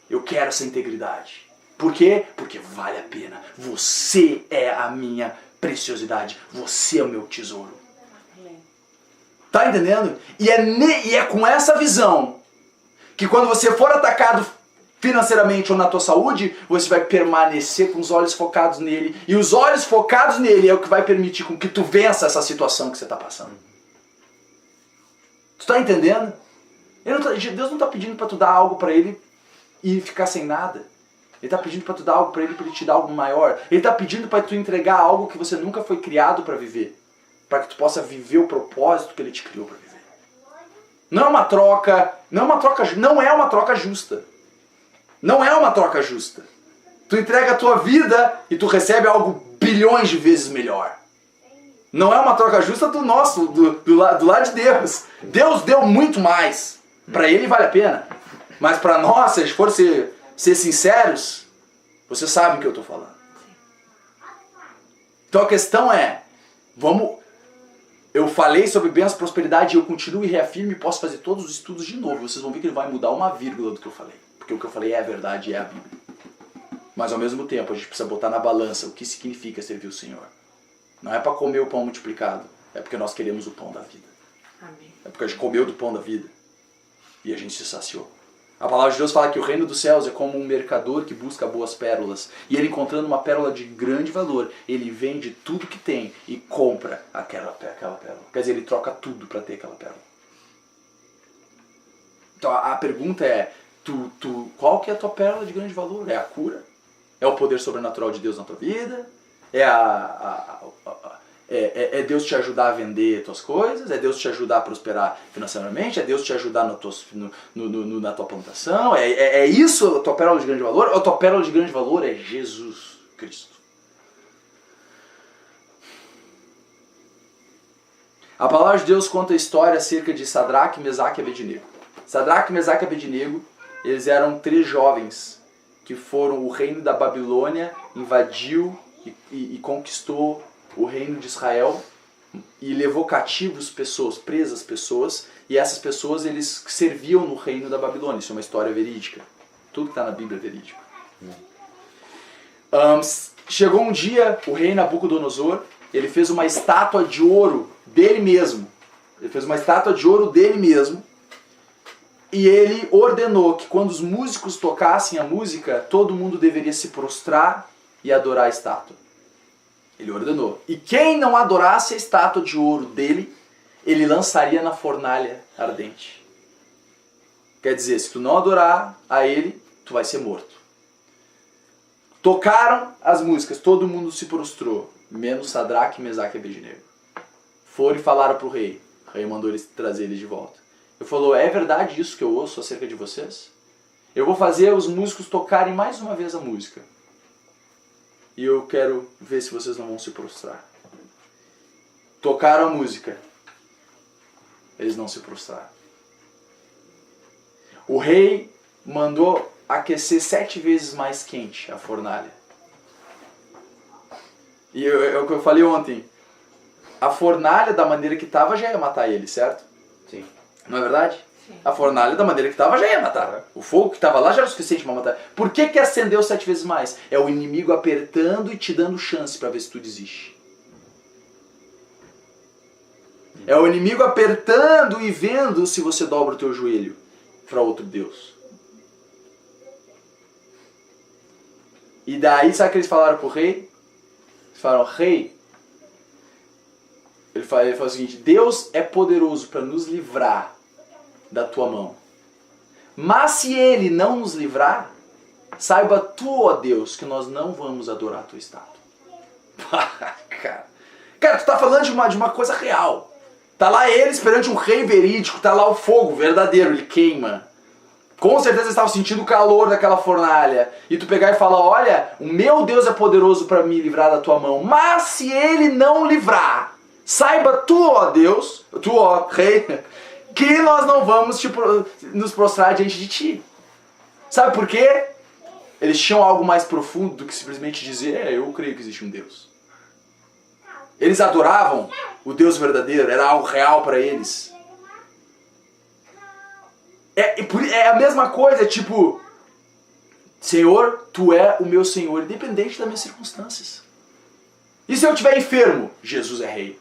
Eu quero essa integridade. Por quê? Porque vale a pena. Você é a minha preciosidade. Você é o meu tesouro. Tá entendendo? E é com essa visão que quando você for atacado financeiramente ou na tua saúde, você vai permanecer com os olhos focados nele. E os olhos focados nele é o que vai permitir com que tu vença essa situação que você está passando. Tu tá entendendo? Deus não está pedindo para tu dar algo para ele e ficar sem nada. Ele está pedindo para tu dar algo para ele te dar algo maior. Ele está pedindo para tu entregar algo que você nunca foi criado para viver. Para que tu possa viver o propósito que ele te criou para viver. Não é uma troca justa. Não é uma troca justa. Tu entrega a tua vida e tu recebe algo bilhões de vezes melhor. Não é uma troca justa do lado de Deus. Deus deu muito mais. Para ele vale a pena. Mas para nós, se a gente for ser sinceros, vocês sabem o que eu estou falando. Então a questão é, eu falei sobre bênção, prosperidade e eu continuo e reafirmo e posso fazer todos os estudos de novo. Vocês vão ver que ele vai mudar uma vírgula do que eu falei. Porque o que eu falei é a verdade, é a Bíblia. Mas ao mesmo tempo a gente precisa botar na balança o que significa servir o Senhor. Não é para comer o pão multiplicado, é porque nós queremos o pão da vida. Amém. É porque a gente comeu do pão da vida. E a gente se saciou. A palavra de Deus fala que o reino dos céus é como um mercador que busca boas pérolas. E ele, encontrando uma pérola de grande valor, ele vende tudo que tem e compra aquela pérola. Quer dizer, ele troca tudo para ter aquela pérola. Então a pergunta é, qual que é a tua pérola de grande valor? É a cura? É o poder sobrenatural de Deus na tua vida? É Deus te ajudar a vender tuas coisas? É Deus te ajudar a prosperar financeiramente? É Deus te ajudar na tua plantação? É isso a tua pérola de grande valor? Ou a tua pérola de grande valor é Jesus Cristo? A palavra de Deus conta a história acerca de Sadraque, Mesaque e Abednego. Sadraque, Mesaque e Abednego, eles eram 3 jovens que foram, o reino da Babilônia invadiu e conquistou o reino de Israel e levou cativos pessoas, presas pessoas, e essas pessoas eles serviam no reino da Babilônia. Isso é uma história verídica. Tudo que está na Bíblia é verídico. Chegou um dia, o rei Nabucodonosor, ele fez uma estátua de ouro dele mesmo. Ele fez uma estátua de ouro dele mesmo. E ele ordenou que quando os músicos tocassem a música, todo mundo deveria se prostrar e adorar a estátua. Ele ordenou. E quem não adorasse a estátua de ouro dele, ele lançaria na fornalha ardente. Quer dizer, se tu não adorar a ele, tu vai ser morto. Tocaram as músicas, todo mundo se prostrou, menos Sadraque, Mesaque e Abednego. Foram e falaram para o rei. O rei mandou eles trazer eles de volta. Ele falou, é verdade isso que eu ouço acerca de vocês? Eu vou fazer os músicos tocarem mais uma vez a música. E eu quero ver se vocês não vão se prostrar. Tocaram a música. Eles não se prostraram. O rei mandou aquecer 7 vezes mais quente a fornalha. E é o que eu falei ontem. A fornalha da maneira que estava já ia matar ele, certo? Sim. Não é verdade? Sim. A fornalha da maneira que estava já ia matar. O fogo que estava lá já era o suficiente para matar. Por que acendeu 7 vezes mais? É o inimigo apertando e te dando chance para ver se tu desiste. É o inimigo apertando e vendo se você dobra o teu joelho para outro Deus. E daí, sabe o que eles falaram pro rei? Eles falaram, rei, ele fala o seguinte, Deus é poderoso para nos livrar da tua mão. Mas se ele não nos livrar, saiba tu, ó Deus, que nós não vamos adorar a tua estátua. Cara, tu tá falando de uma coisa real. Tá lá eles perante um rei verídico, tá lá o fogo verdadeiro, ele queima. Com certeza eles estavam sentindo o calor daquela fornalha. E tu pegar e falar, olha, o meu Deus é poderoso para me livrar da tua mão. Mas se ele não livrar, saiba tu, ó Deus, tu, ó rei, que nós não vamos nos prostrar diante de ti. Sabe por quê? Eles tinham algo mais profundo do que simplesmente dizer, eu creio que existe um Deus. Eles adoravam o Deus verdadeiro, era algo real para eles. É a mesma coisa, tipo, Senhor, tu é o meu Senhor, independente das minhas circunstâncias. E se eu estiver enfermo, Jesus é rei.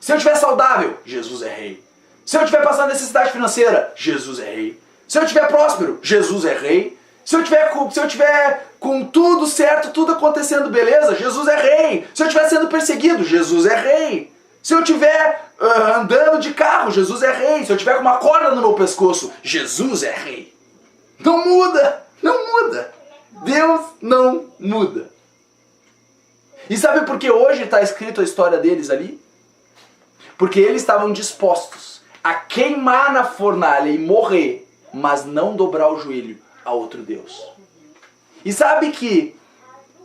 Se eu estiver saudável, Jesus é rei. Se eu estiver passando necessidade financeira, Jesus é rei. Se eu estiver próspero, Jesus é rei. Se eu estiver com tudo certo, tudo acontecendo beleza, Jesus é rei. Se eu estiver sendo perseguido, Jesus é rei. Se eu estiver andando de carro, Jesus é rei. Se eu estiver com uma corda no meu pescoço, Jesus é rei. Não muda, não muda. Deus não muda. E sabe por que hoje está escrito a história deles ali? Porque eles estavam dispostos a queimar na fornalha e morrer, mas não dobrar o joelho a outro Deus. E sabe que,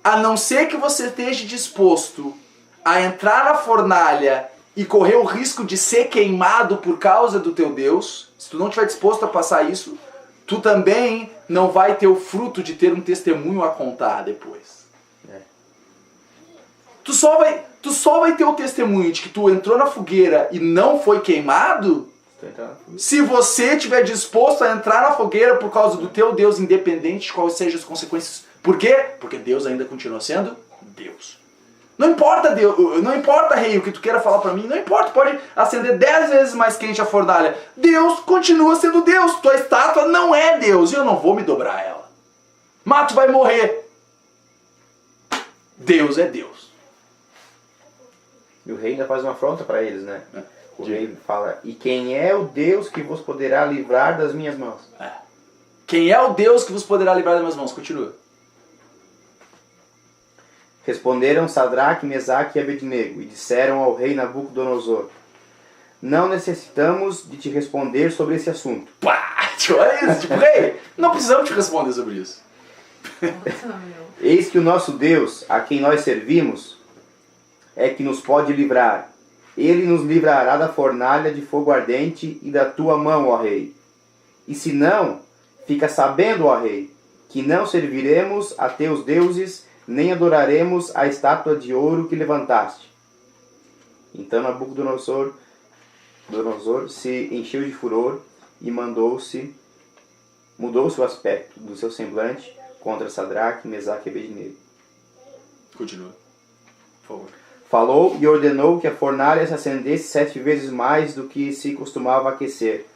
a não ser que você esteja disposto a entrar na fornalha e correr o risco de ser queimado por causa do teu Deus, se tu não estiver disposto a passar isso, tu também não vai ter o fruto de ter um testemunho a contar depois. Tu só vai ter o testemunho de que tu entrou na fogueira e não foi queimado se você estiver disposto a entrar na fogueira por causa do teu Deus, independente de quais sejam as consequências. Por quê? Porque Deus ainda continua sendo Deus. Não importa, Deus, não importa, rei, o que tu queira falar pra mim, não importa, pode acender 10 vezes mais quente a fornalha. Deus continua sendo Deus, tua estátua não é Deus e eu não vou me dobrar a ela. Mas tu vai morrer. Deus é Deus. E o rei ainda faz uma afronta para eles, né? O rei fala, e quem é o Deus que vos poderá livrar das minhas mãos? Quem é o Deus que vos poderá livrar das minhas mãos? Continua. Responderam Sadraque, Mesaque e Abednego e disseram ao rei Nabucodonosor, não necessitamos de te responder sobre esse assunto. Pá, olha isso, tipo, rei, não precisamos te responder sobre isso. Eis que o nosso Deus, a quem nós servimos, é que nos pode livrar. Ele nos livrará da fornalha de fogo ardente e da tua mão, ó rei. E se não, fica sabendo, ó rei, que não serviremos a teus deuses, nem adoraremos a estátua de ouro que levantaste. Então Nabucodonosor se encheu de furor e mudou-se o aspecto do seu semblante contra Sadraque, Mesaque e Abednego. Continua, por favor. Falou e ordenou que a fornalha se acendesse 7 vezes mais do que se costumava aquecer.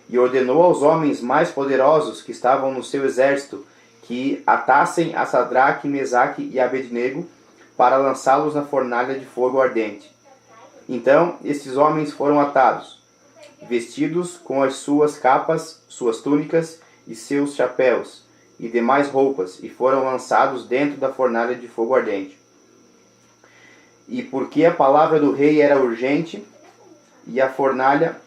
E ordenou aos homens mais poderosos que estavam no seu exército que atassem a Sadraque, Mesaque e Abednego para lançá-los na fornalha de fogo ardente. Então esses homens foram atados, vestidos com as suas capas, suas túnicas e seus chapéus e demais roupas, e foram lançados dentro da fornalha de fogo ardente. E porque a palavra do rei era urgente, e a fornalha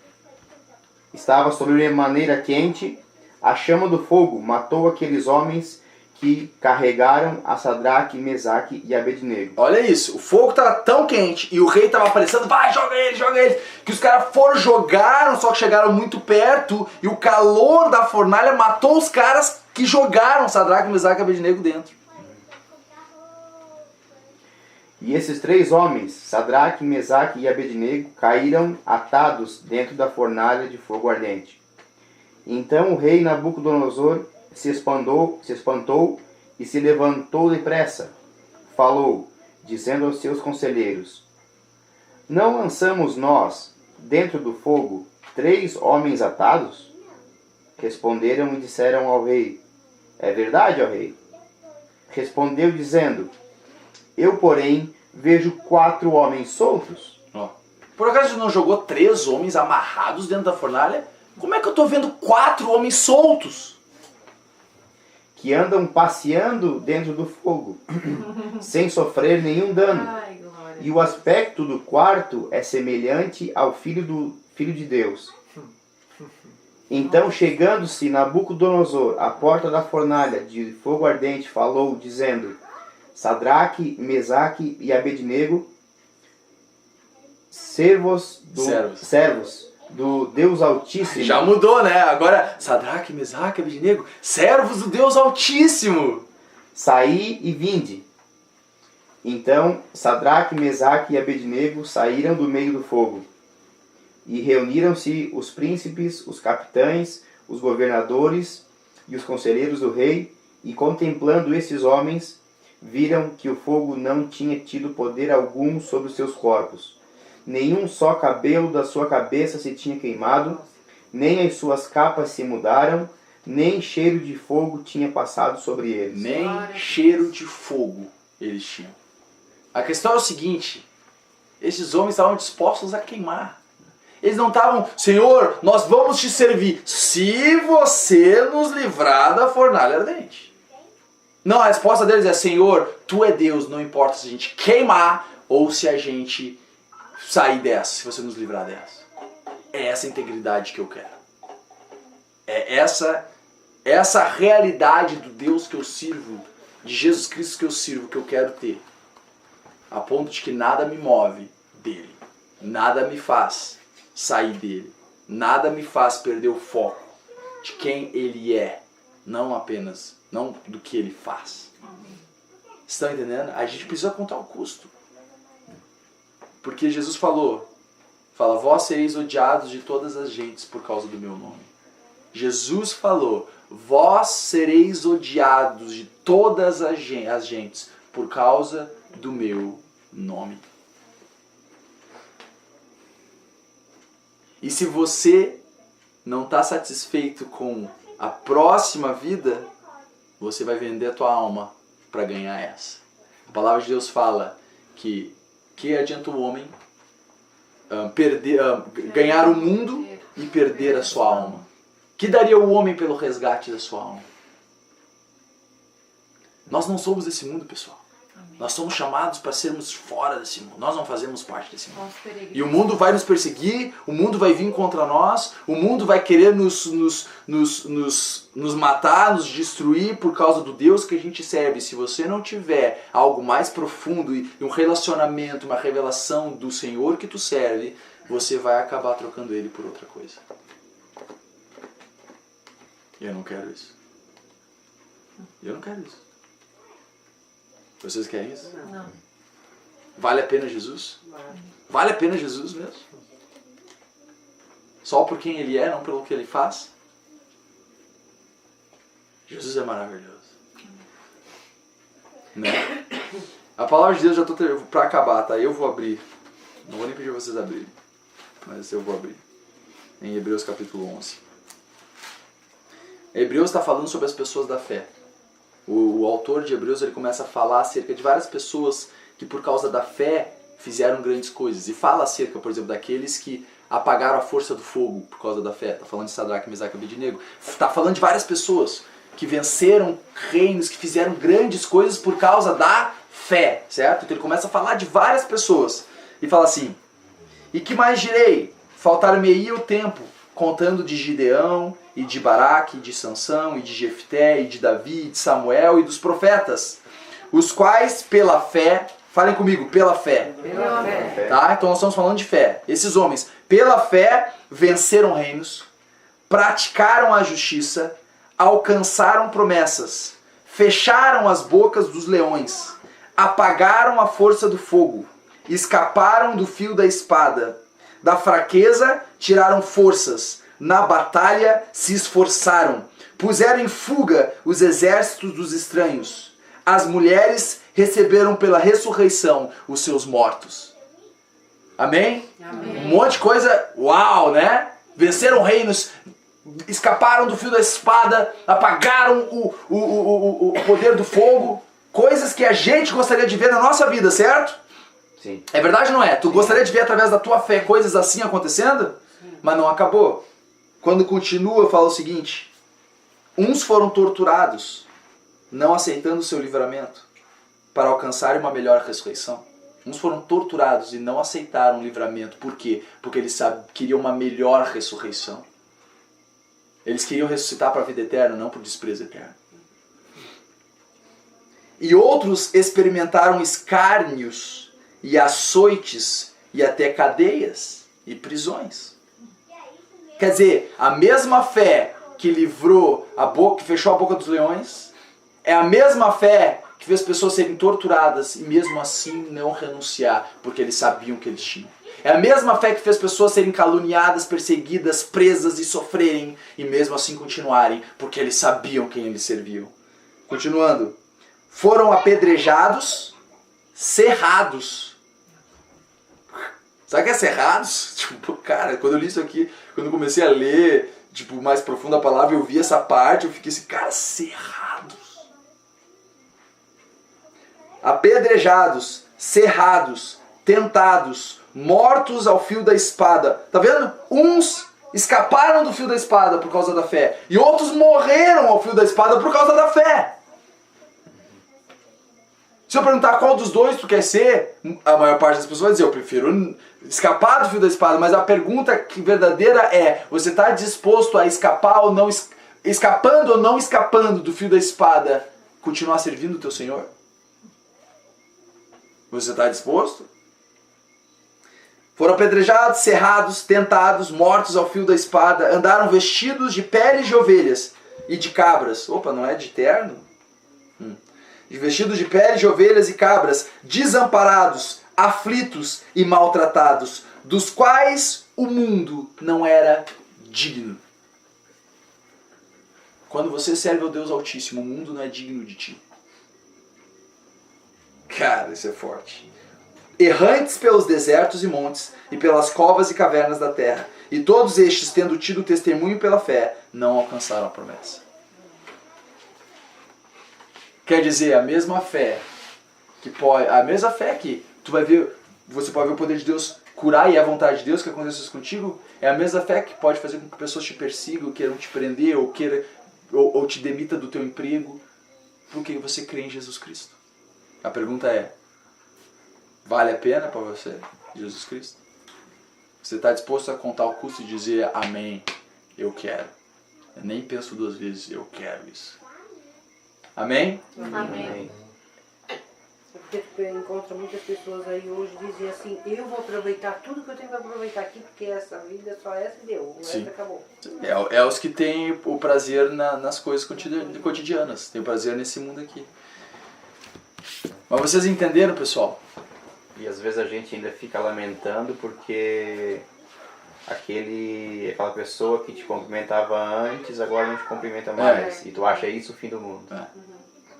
estava sobre maneira quente, a chama do fogo matou aqueles homens que carregaram a Sadraque, Mesaque e Abednego. Olha isso, o fogo estava tão quente e o rei estava aparecendo, vai, joga ele, que os caras jogaram, só que chegaram muito perto e o calor da fornalha matou os caras que jogaram Sadraque, Mesaque e Abednego dentro. E esses 3 homens, Sadraque, Mesaque e Abednego, caíram atados dentro da fornalha de fogo ardente. Então o rei Nabucodonosor se espantou e se levantou depressa. Falou, dizendo aos seus conselheiros, não lançamos nós, dentro do fogo, 3 homens atados? Responderam e disseram ao rei, é verdade, ó rei. Respondeu dizendo, eu, porém, vejo 4 homens soltos. Por acaso você não jogou 3 homens amarrados dentro da fornalha? Como é que eu estou vendo 4 homens soltos? Que andam passeando dentro do fogo, sem sofrer nenhum dano. Ai, e o aspecto do quarto é semelhante ao Filho de Deus. Então, chegando-se Nabucodonosor à porta da fornalha de fogo ardente, falou, dizendo, Sadraque, Mesaque e Abednego, servos do Deus Altíssimo. Já mudou, né? Agora, Sadraque, Mesaque, Abednego, servos do Deus Altíssimo. Saí e vinde. Então, Sadraque, Mesaque e Abednego saíram do meio do fogo. E reuniram-se os príncipes, os capitães, os governadores e os conselheiros do rei, e contemplando esses homens, viram que o fogo não tinha tido poder algum sobre os seus corpos. Nenhum só cabelo da sua cabeça se tinha queimado, nem as suas capas se mudaram, nem cheiro de fogo tinha passado sobre eles. Nem cheiro de fogo eles tinham. A questão é o seguinte, esses homens estavam dispostos a queimar. Eles não estavam, Senhor, nós vamos te servir se você nos livrar da fornalha ardente. Não, a resposta deles é, Senhor, Tu é Deus, não importa se a gente queimar ou se a gente sair dessa, se você nos livrar dessa. É essa integridade que eu quero. É essa realidade do Deus que eu sirvo, de Jesus Cristo que eu sirvo, que eu quero ter. A ponto de que nada me move dele. Nada me faz sair dele. Nada me faz perder o foco de quem ele é. Não do que ele faz. Estão entendendo? A gente precisa contar o custo. Porque Jesus fala, vós sereis odiados de todas as gentes por causa do meu nome. Jesus falou, vós sereis odiados de todas as gentes por causa do meu nome. E se você não está satisfeito com a próxima vida, você vai vender a tua alma para ganhar essa. A palavra de Deus fala que adianta o homem ganhar o mundo e perder a sua alma. Que daria o homem pelo resgate da sua alma? Nós não somos desse mundo, pessoal. Nós somos chamados para sermos fora desse mundo. Nós não fazemos parte desse mundo. E o mundo vai nos perseguir, o mundo vai vir contra nós, o mundo vai querer nos matar, nos destruir por causa do Deus que a gente serve. Se você não tiver algo mais profundo e um relacionamento, uma revelação do Senhor que tu serve, você vai acabar trocando Ele por outra coisa. E eu não quero isso. Eu não quero isso. Vocês querem isso? Não. Vale a pena Jesus? Vale a pena Jesus mesmo? Só por quem Ele é, não pelo que Ele faz? Jesus é maravilhoso. Né? A palavra de Deus, já estou para acabar, tá? Eu vou abrir. Não vou nem pedir vocês abrirem. Mas eu vou abrir. Em Hebreus capítulo 11. Hebreus está falando sobre as pessoas da fé. O autor de Hebreus ele começa a falar acerca de várias pessoas que por causa da fé fizeram grandes coisas. E fala acerca, por exemplo, daqueles que apagaram a força do fogo por causa da fé. Está falando de Sadraque, Mesaque e Abednego. Está falando de várias pessoas que venceram reinos, que fizeram grandes coisas por causa da fé, certo? Então ele começa a falar de várias pessoas. E fala assim: e que mais direi? Faltar-me-ia o tempo, contando de Gideão, e de Baraque, e de Sansão, e de Jefté, e de Davi, e de Samuel, e dos profetas, os quais pela fé, falem comigo, pela fé. Pela fé. Tá? Então nós estamos falando de fé. Esses homens, pela fé, venceram reinos, praticaram a justiça, alcançaram promessas, fecharam as bocas dos leões, apagaram a força do fogo, escaparam do fio da espada, da fraqueza tiraram forças, na batalha se esforçaram, puseram em fuga os exércitos dos estranhos. As mulheres receberam pela ressurreição os seus mortos. Amém? Amém. Um monte de coisa, uau, né? Venceram reinos, escaparam do fio da espada, apagaram o poder do fogo. Coisas que a gente gostaria de ver na nossa vida, certo? Sim. É verdade ou não é? Tu gostaria de ver através da tua fé coisas assim acontecendo? Mas não acabou. Quando continua, fala o seguinte: uns foram torturados, não aceitando o seu livramento, para alcançarem uma melhor ressurreição. Uns foram torturados e não aceitaram o livramento. Por quê? Porque eles queriam uma melhor ressurreição. Eles queriam ressuscitar para a vida eterna, não para o desprezo eterno. E outros experimentaram escárnios e açoites e até cadeias e prisões. Quer dizer, a mesma fé que livrou a boca, que fechou a boca dos leões, é a mesma fé que fez pessoas serem torturadas e mesmo assim não renunciar, porque eles sabiam que eles tinham. É a mesma fé que fez pessoas serem caluniadas, perseguidas, presas e sofrerem e mesmo assim continuarem, porque eles sabiam quem eles serviam. Continuando. Foram apedrejados, cerrados. Sabe o que é cerrados? Tipo, cara, quando eu li isso aqui, quando eu comecei a ler, tipo, mais profundo a palavra, eu vi essa parte, eu fiquei assim, cara, cerrados. Apedrejados, cerrados, tentados, mortos ao fio da espada. Tá vendo? Uns escaparam do fio da espada por causa da fé, e outros morreram ao fio da espada por causa da fé. Se eu perguntar qual dos dois tu quer ser, a maior parte das pessoas vai dizer, eu prefiro escapar do fio da espada, mas a pergunta verdadeira é, você está disposto a escapar ou não, escapando ou não escapando do fio da espada, continuar servindo o teu Senhor? Você está disposto? Foram apedrejados, cerrados, tentados, mortos ao fio da espada, andaram vestidos de peles de ovelhas e de cabras. Opa, não é de terno? Vestidos de peles de ovelhas e cabras, desamparados, aflitos e maltratados, dos quais o mundo não era digno. Quando você serve ao Deus Altíssimo, o mundo não é digno de ti. Cara, isso é forte. errantes pelos desertos e montes, e pelas covas e cavernas da terra. E todos estes, tendo tido testemunho pela fé, não alcançaram a promessa. Quer dizer, a mesma fé que tu vai ver, você pode ver o poder de Deus curar e a vontade de Deus que acontece isso contigo, é a mesma fé que pode fazer com que pessoas te persigam, queiram te prender, ou te demita do teu emprego, porque você crê em Jesus Cristo. A pergunta é, vale a pena para você, Jesus Cristo? Você está disposto a contar o custo e dizer, amém, eu quero. Eu nem penso duas vezes, eu quero isso. Amém? Amém. Porque tu encontra muitas pessoas aí hoje dizem assim, eu vou aproveitar tudo que eu tenho para aproveitar aqui, porque essa vida só essa e deu, o resto acabou. É os que têm o prazer nas coisas cotidianas, tem o prazer nesse mundo aqui. Mas vocês entenderam, pessoal? E às vezes a gente ainda fica lamentando porque aquela pessoa que te cumprimentava antes, agora não te cumprimenta mais. E tu acha isso o fim do mundo.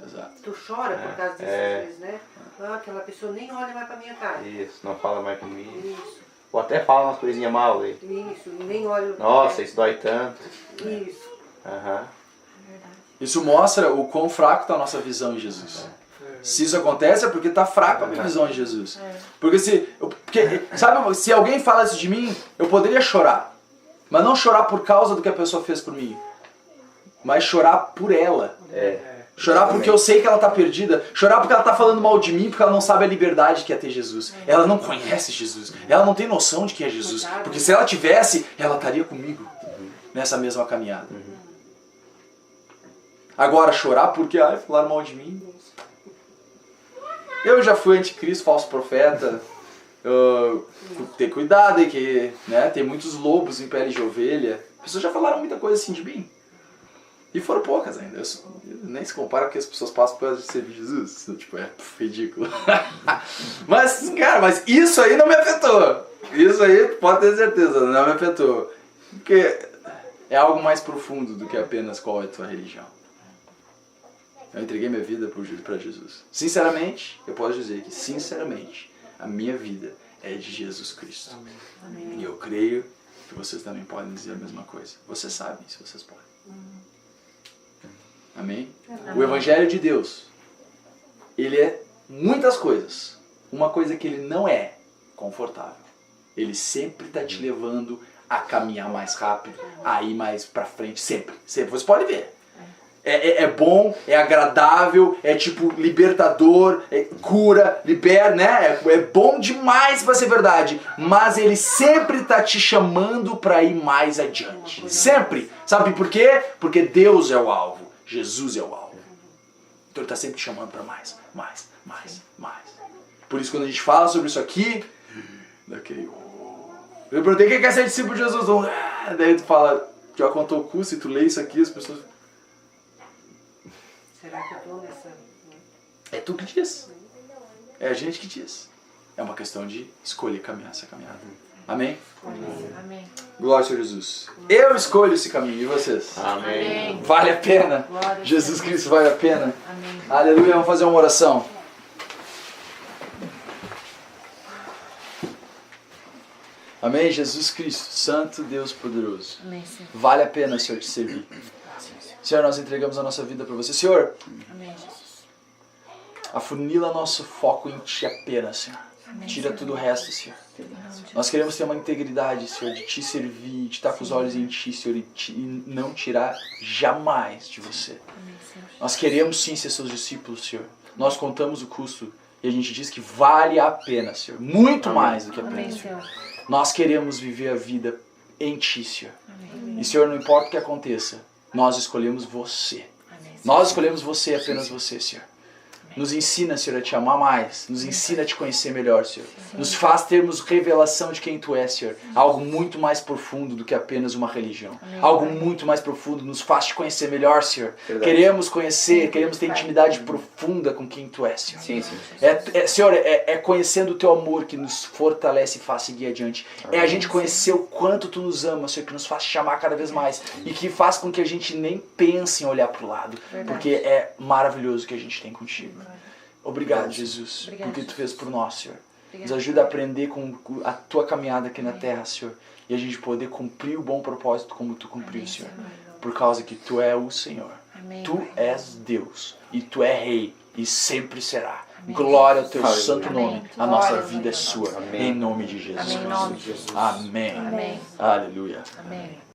Exato. Tu chora por causa disso às vezes, né? Ah, aquela pessoa nem olha mais pra minha cara. Isso, não fala mais comigo. Isso, Ou até fala umas coisinhas mal aí. isso, nem olha. Nossa, isso dói tanto. Isso. Aham. Isso mostra o quão fraco está a nossa visão em Jesus. Se isso acontece é porque está fraca a minha visão em Jesus. Porque sabe, se alguém fala isso de mim, eu poderia chorar. Mas não chorar por causa do que a pessoa fez por mim. Mas chorar por ela. Chorar porque eu sei que ela está perdida. Chorar porque ela está falando mal de mim, porque ela não sabe a liberdade que é ter Jesus. Ela não conhece Jesus. Ela não tem noção de quem é Jesus. Porque se ela tivesse, ela estaria comigo nessa mesma caminhada. Agora, chorar porque falaram mal de mim. Eu já fui anticristo, falso profeta. Ter cuidado aí, que tem muitos lobos em pele de ovelha. As pessoas já falaram muita coisa assim de mim. E foram poucas ainda. Nem se compara com o que as pessoas passam por servir Jesus. Tipo, é ridículo. Mas, cara, isso aí não me afetou. Isso aí, pode ter certeza, não me afetou. Porque é algo mais profundo do que apenas qual é a tua religião. Eu entreguei minha vida para Jesus. Sinceramente, eu posso dizer que, sinceramente, a minha vida é de Jesus Cristo. Amém. E eu creio que vocês também podem dizer a mesma coisa. Vocês sabem se vocês podem. Amém? O Evangelho de Deus, ele é muitas coisas. Uma coisa que ele não é confortável. Ele sempre está te levando a caminhar mais rápido, a ir mais para frente. Sempre. Sempre. Você pode ver. É bom, é agradável, é tipo libertador, cura, libera, né? É bom demais para ser verdade. Mas ele sempre está te chamando para ir mais adiante. Sempre. Sabe por quê? Porque Deus é o alvo. Jesus é o alvo. Então ele está sempre te chamando para mais. Por isso quando a gente fala sobre isso aqui, daquele... Eu perguntei quem quer ser discípulo de Jesus? Daí tu fala, já contou o curso e tu lê isso aqui, as pessoas... Será que eu tô nessa... É tu que diz. É a gente que diz. É uma questão de escolher caminhar essa caminhada. Amém? Amém. Glória a Jesus. Eu escolho esse caminho, e vocês? Amém. Vale a pena? Glória a Jesus Deus. Cristo vale a pena? Amém. Aleluia, vamos fazer uma oração. Amém, Jesus Cristo, Santo Deus poderoso. Amém, Senhor. Vale a pena, Senhor, te servir. Senhor, nós entregamos a nossa vida para você. Senhor, Amém, Jesus. afunila nosso foco em Ti apenas, Senhor. Tira tudo o resto, Senhor. Nós queremos ter uma integridade, Senhor, de Te servir, de estar com os olhos em Ti, Senhor, e não tirar jamais de você. Amém, Senhor. Nós queremos sim ser Seus discípulos, Senhor. Nós contamos o custo e a gente diz que vale a pena, Senhor. Muito mais do que a Amém, pena, Senhor. Senhor. Nós queremos viver a vida em Ti, Senhor. Amém. E, Senhor, não importa o que aconteça, nós escolhemos você. Amém, Senhor. Nós escolhemos você, apenas você, Senhor. Nos ensina, Senhor, a Te amar mais. Nos ensina a Te conhecer melhor, Senhor. Nos faz termos revelação de quem Tu és, Senhor. Algo muito mais profundo do que apenas uma religião. Algo muito mais profundo. Nos faz Te conhecer melhor, Senhor. Verdade. Queremos conhecer, queremos ter intimidade profunda com quem Tu és, Senhor. Sim, sim. Senhor, é conhecendo o Teu amor que nos fortalece e faz seguir adiante. É a gente conhecer o quanto Tu nos ama, Senhor, que nos faz te chamar cada vez mais. E que faz com que a gente nem pense em olhar para o lado. Porque é maravilhoso o que a gente tem contigo. Obrigado, Jesus, Obrigado, porque Tu fez por nós, Senhor. Nos ajuda a aprender com a tua caminhada aqui na terra, Senhor. E a gente poder cumprir o bom propósito como tu cumpriu, Senhor. Por causa que tu é o Senhor. Amém, Tu Pai. és Deus. E tu é Rei. E sempre será. Glória ao teu Aleluia. santo nome. Amém. A nossa Glória, vida é Senhor. sua. Amém. Em nome de Jesus Amém, em Cristo. nome de Jesus. Amém. Amém. Aleluia. Amém.